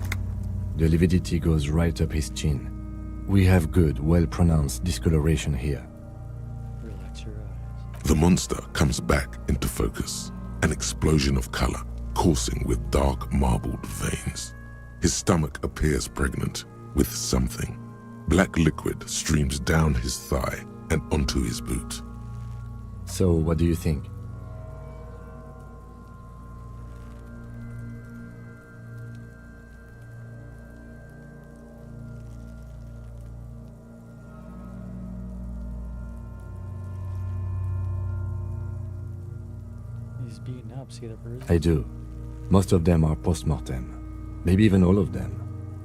The lividity goes right up his chin. We have good, well-pronounced discoloration here. Relax your eyes. The monster comes back into focus, an explosion of color coursing with dark marbled veins. His stomach appears pregnant with something. Black liquid streams down his thigh and onto his boot. So, what do you think? He's beaten up, see the bruises? I do. Most of them are post-mortem. Maybe even all of them.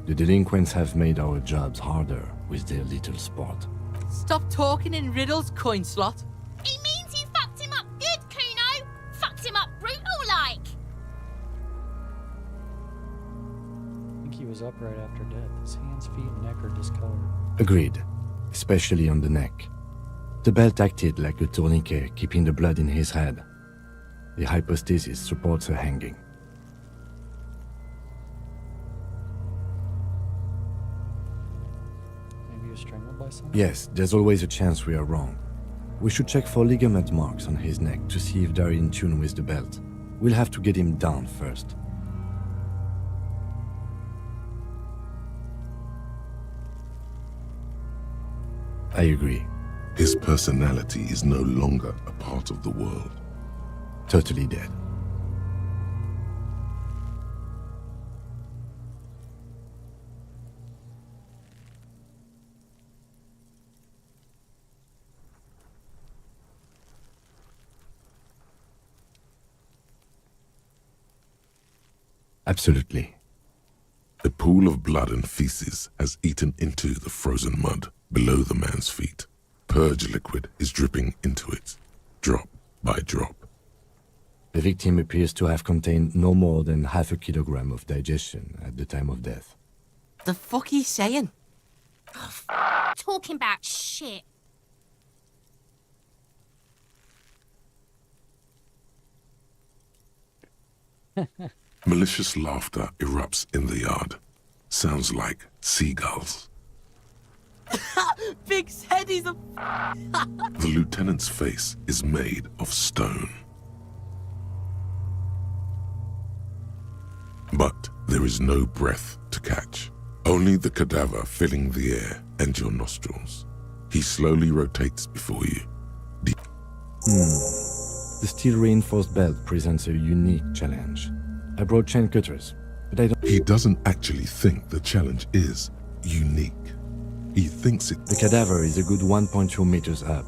The delinquents have made our jobs harder with their little sport. Stop talking in riddles, coin slot. He means you fucked him up good, Kuno. Fucked him up brutal like. I think he was up right after death. His hands, feet, and neck are discolored. Agreed. Especially on the neck. The belt acted like a tourniquet, keeping the blood in his head. The hypostasis supports her hanging. Maybe he was strangled by someone? Yes, there's always a chance we are wrong. We should check for ligament marks on his neck to see if they're in tune with the belt. We'll have to get him down first. I agree. His personality is no longer a part of the world. Totally dead. Absolutely. A pool of blood and feces has eaten into the frozen mud below the man's feet. Purge liquid is dripping into it, drop by drop. The victim appears to have contained no more than half a kilogram of digestion at the time of death. The fuck he's saying? Talking about shit. Malicious laughter erupts in the yard. Sounds like seagulls. Big said he's a... The lieutenant's face is made of stone. But there is no breath to catch. Only the cadaver filling the air and your nostrils. He slowly rotates before you. The steel-reinforced belt presents a unique challenge. I brought chain cutters, but I don't... He doesn't actually think the challenge is unique. He thinks it... The cadaver is a good 1.2 meters up.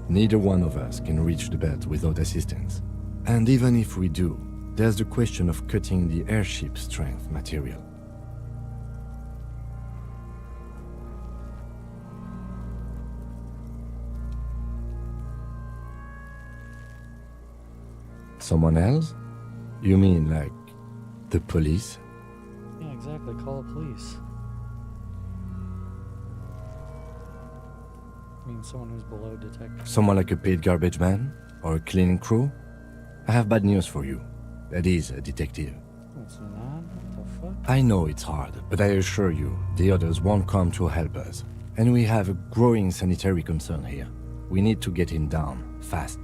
Neither one of us can reach the belt without assistance. And even if we do, there's the question of cutting the airship strength material. Someone else? You mean like the police? Yeah, exactly. Call the police. I mean, someone who's below detective. Someone like a paid garbage man? Or a cleaning crew? I have bad news for you. That is a detective. It's not? What the fuck? I know it's hard, but I assure you, the others won't come to help us. And we have a growing sanitary concern here. We need to get him down, fast.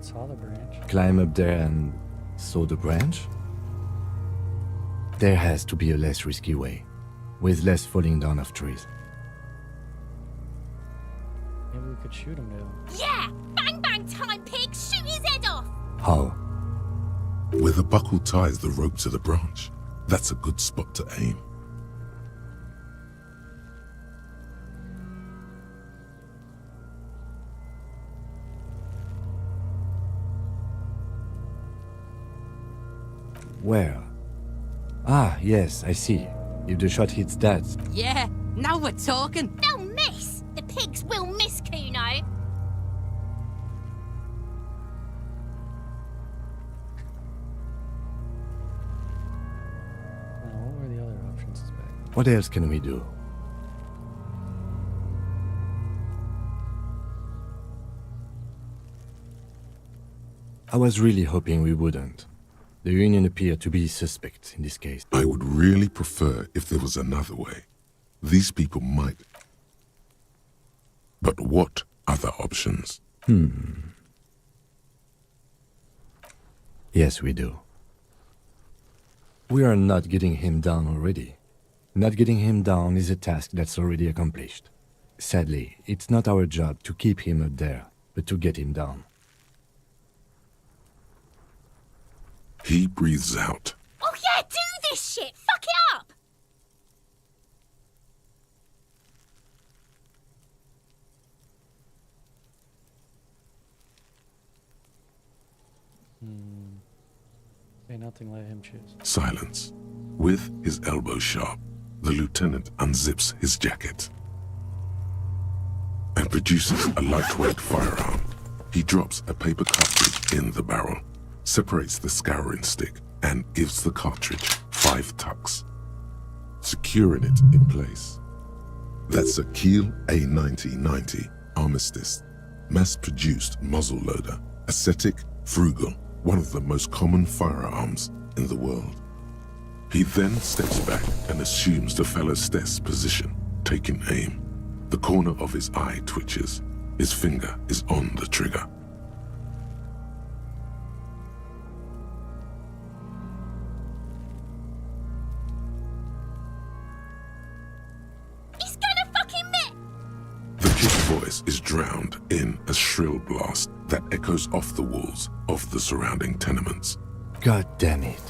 Saw the branch. Climb up there and saw the branch? There has to be a less risky way, with less falling down of trees. Maybe we could shoot him down. Yeah! Bang bang time, pig! Shoot his head off! How? Where the buckle ties the rope to the branch. That's a good spot to aim. Where? Ah, yes, I see. If the shot hits that... Yeah, now we're talking. They'll miss! The pigs will miss, Kuno! Now, what were the other options back? What else can we do? I was really hoping we wouldn't. The Union appeared to be suspect in this case. I would really prefer if there was another way. These people might. But what other options? Yes, we do. We are not getting him down already. Not getting him down is a task that's already accomplished. Sadly, it's not our job to keep him up there, but to get him down. He breathes out. Oh yeah, do this shit! Fuck it up! Say nothing, let him choose. Silence. With his elbow sharp, the lieutenant unzips his jacket and produces a lightweight firearm. He drops a paper cartridge in the barrel, separates the scouring stick, and gives the cartridge 5 tucks, securing it in place. That's a Kiel A9090 Armistice, mass-produced muzzleloader, ascetic, frugal, one of the most common firearms in the world. He then steps back and assumes the fellow's desk position, taking aim. The corner of his eye twitches. His finger is on the trigger. He's gonna fucking miss! The kid's voice is drowned in a shrill blast that echoes off the walls of the surrounding tenements. God damn it.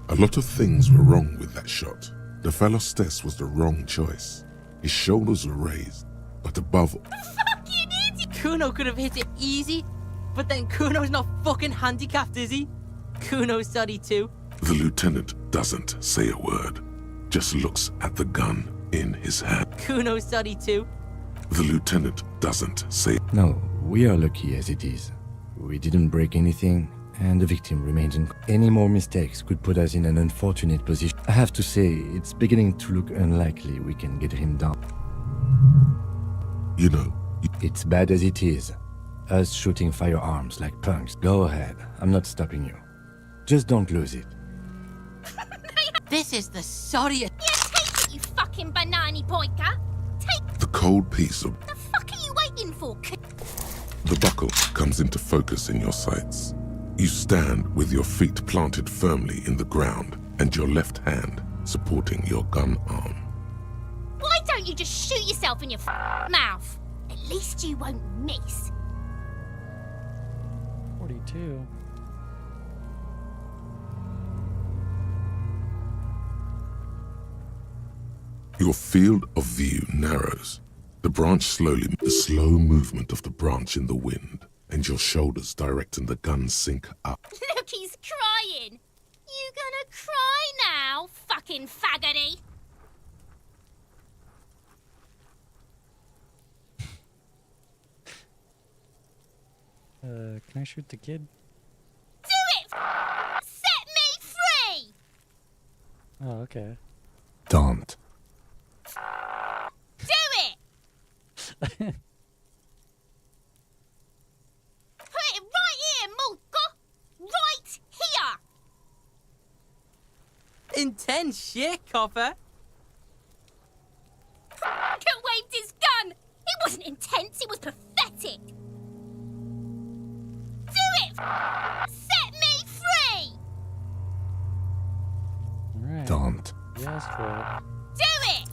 A lot of things were wrong with that shot. The fellow's test was the wrong choice. His shoulders were raised, but above all, Fucking idiot! Kuno could have hit it easy, but then Kuno's not fucking handicapped, is he? Kuno's sorry too. the lieutenant doesn't say a word, just looks at the gun in his hand. Kuno's sorry too. The lieutenant doesn't say. No, we are lucky as it is. We didn't break anything, and the victim remains in. Any more mistakes could put us in an unfortunate position. I have to say, it's beginning to look unlikely we can get him down. You know, it's bad as it is. Us shooting firearms like punks. Go ahead, I'm not stopping you. Just don't lose it. This is the sorriest. Yeah, take it, you fucking banana boyka. Take. the cold piece of The fuck are you waiting for? the buckle comes into focus in your sights. You stand with your feet planted firmly in the ground and your left hand supporting your gun arm. Why don't you just shoot yourself in your mouth? At least you won't miss. 42. Your field of view narrows. The slow movement of the branch in the wind, and your shoulders directing the gun sink up. Look, he's crying. You gonna cry now, fucking faggoty? Can I shoot the kid? Do it! Set me free! Oh, okay. Don't. Do it! Put it right here, Mulka! Right here! Intense shit, copper. Fucker waved his gun! It wasn't intense, it was pathetic! Do it! Set me free! Alright. Don't. You asked for it. Do it!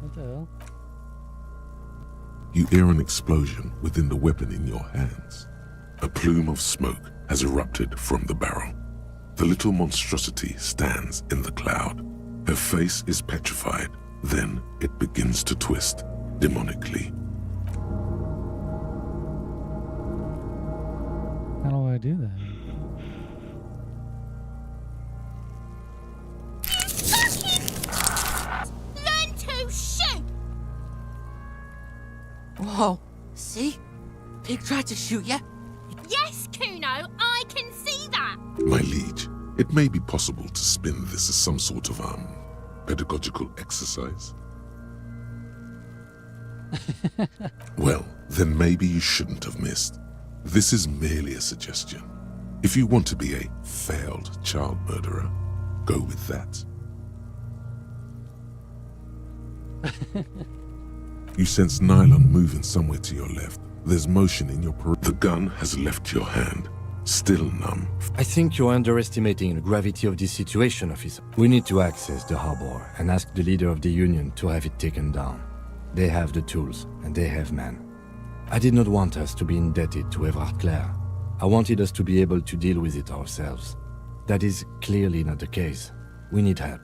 What the hell? You hear an explosion within the weapon in your hands. A plume of smoke has erupted from the barrel. The little monstrosity stands in the cloud. Her face is petrified. Then it begins to twist demonically. How do I do that? Learn to shoot! Whoa, see? Pig tried to shoot you. Yes, Kuno, I can see that! My liege, it may be possible to spin this as some sort of pedagogical exercise. Well, then maybe you shouldn't have missed. This is merely a suggestion. If you want to be a failed child murderer, go with that. You sense nylon moving somewhere to your left. There's motion in your the gun has left your hand. Still numb. I think you're underestimating the gravity of this situation, officer. We need to access the harbor and ask the leader of the Union to have it taken down. They have the tools, and they have men. I did not want us to be indebted to Everard Clare. I wanted us to be able to deal with it ourselves. That is clearly not the case. We need help.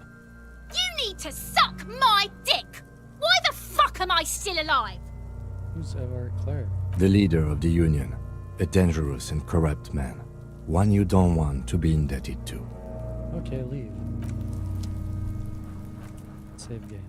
You need to suck my dick! Why the fuck am I still alive? Who's Everard Clare? The leader of the Union. A dangerous and corrupt man. One you don't want to be indebted to. Okay, leave. Save game.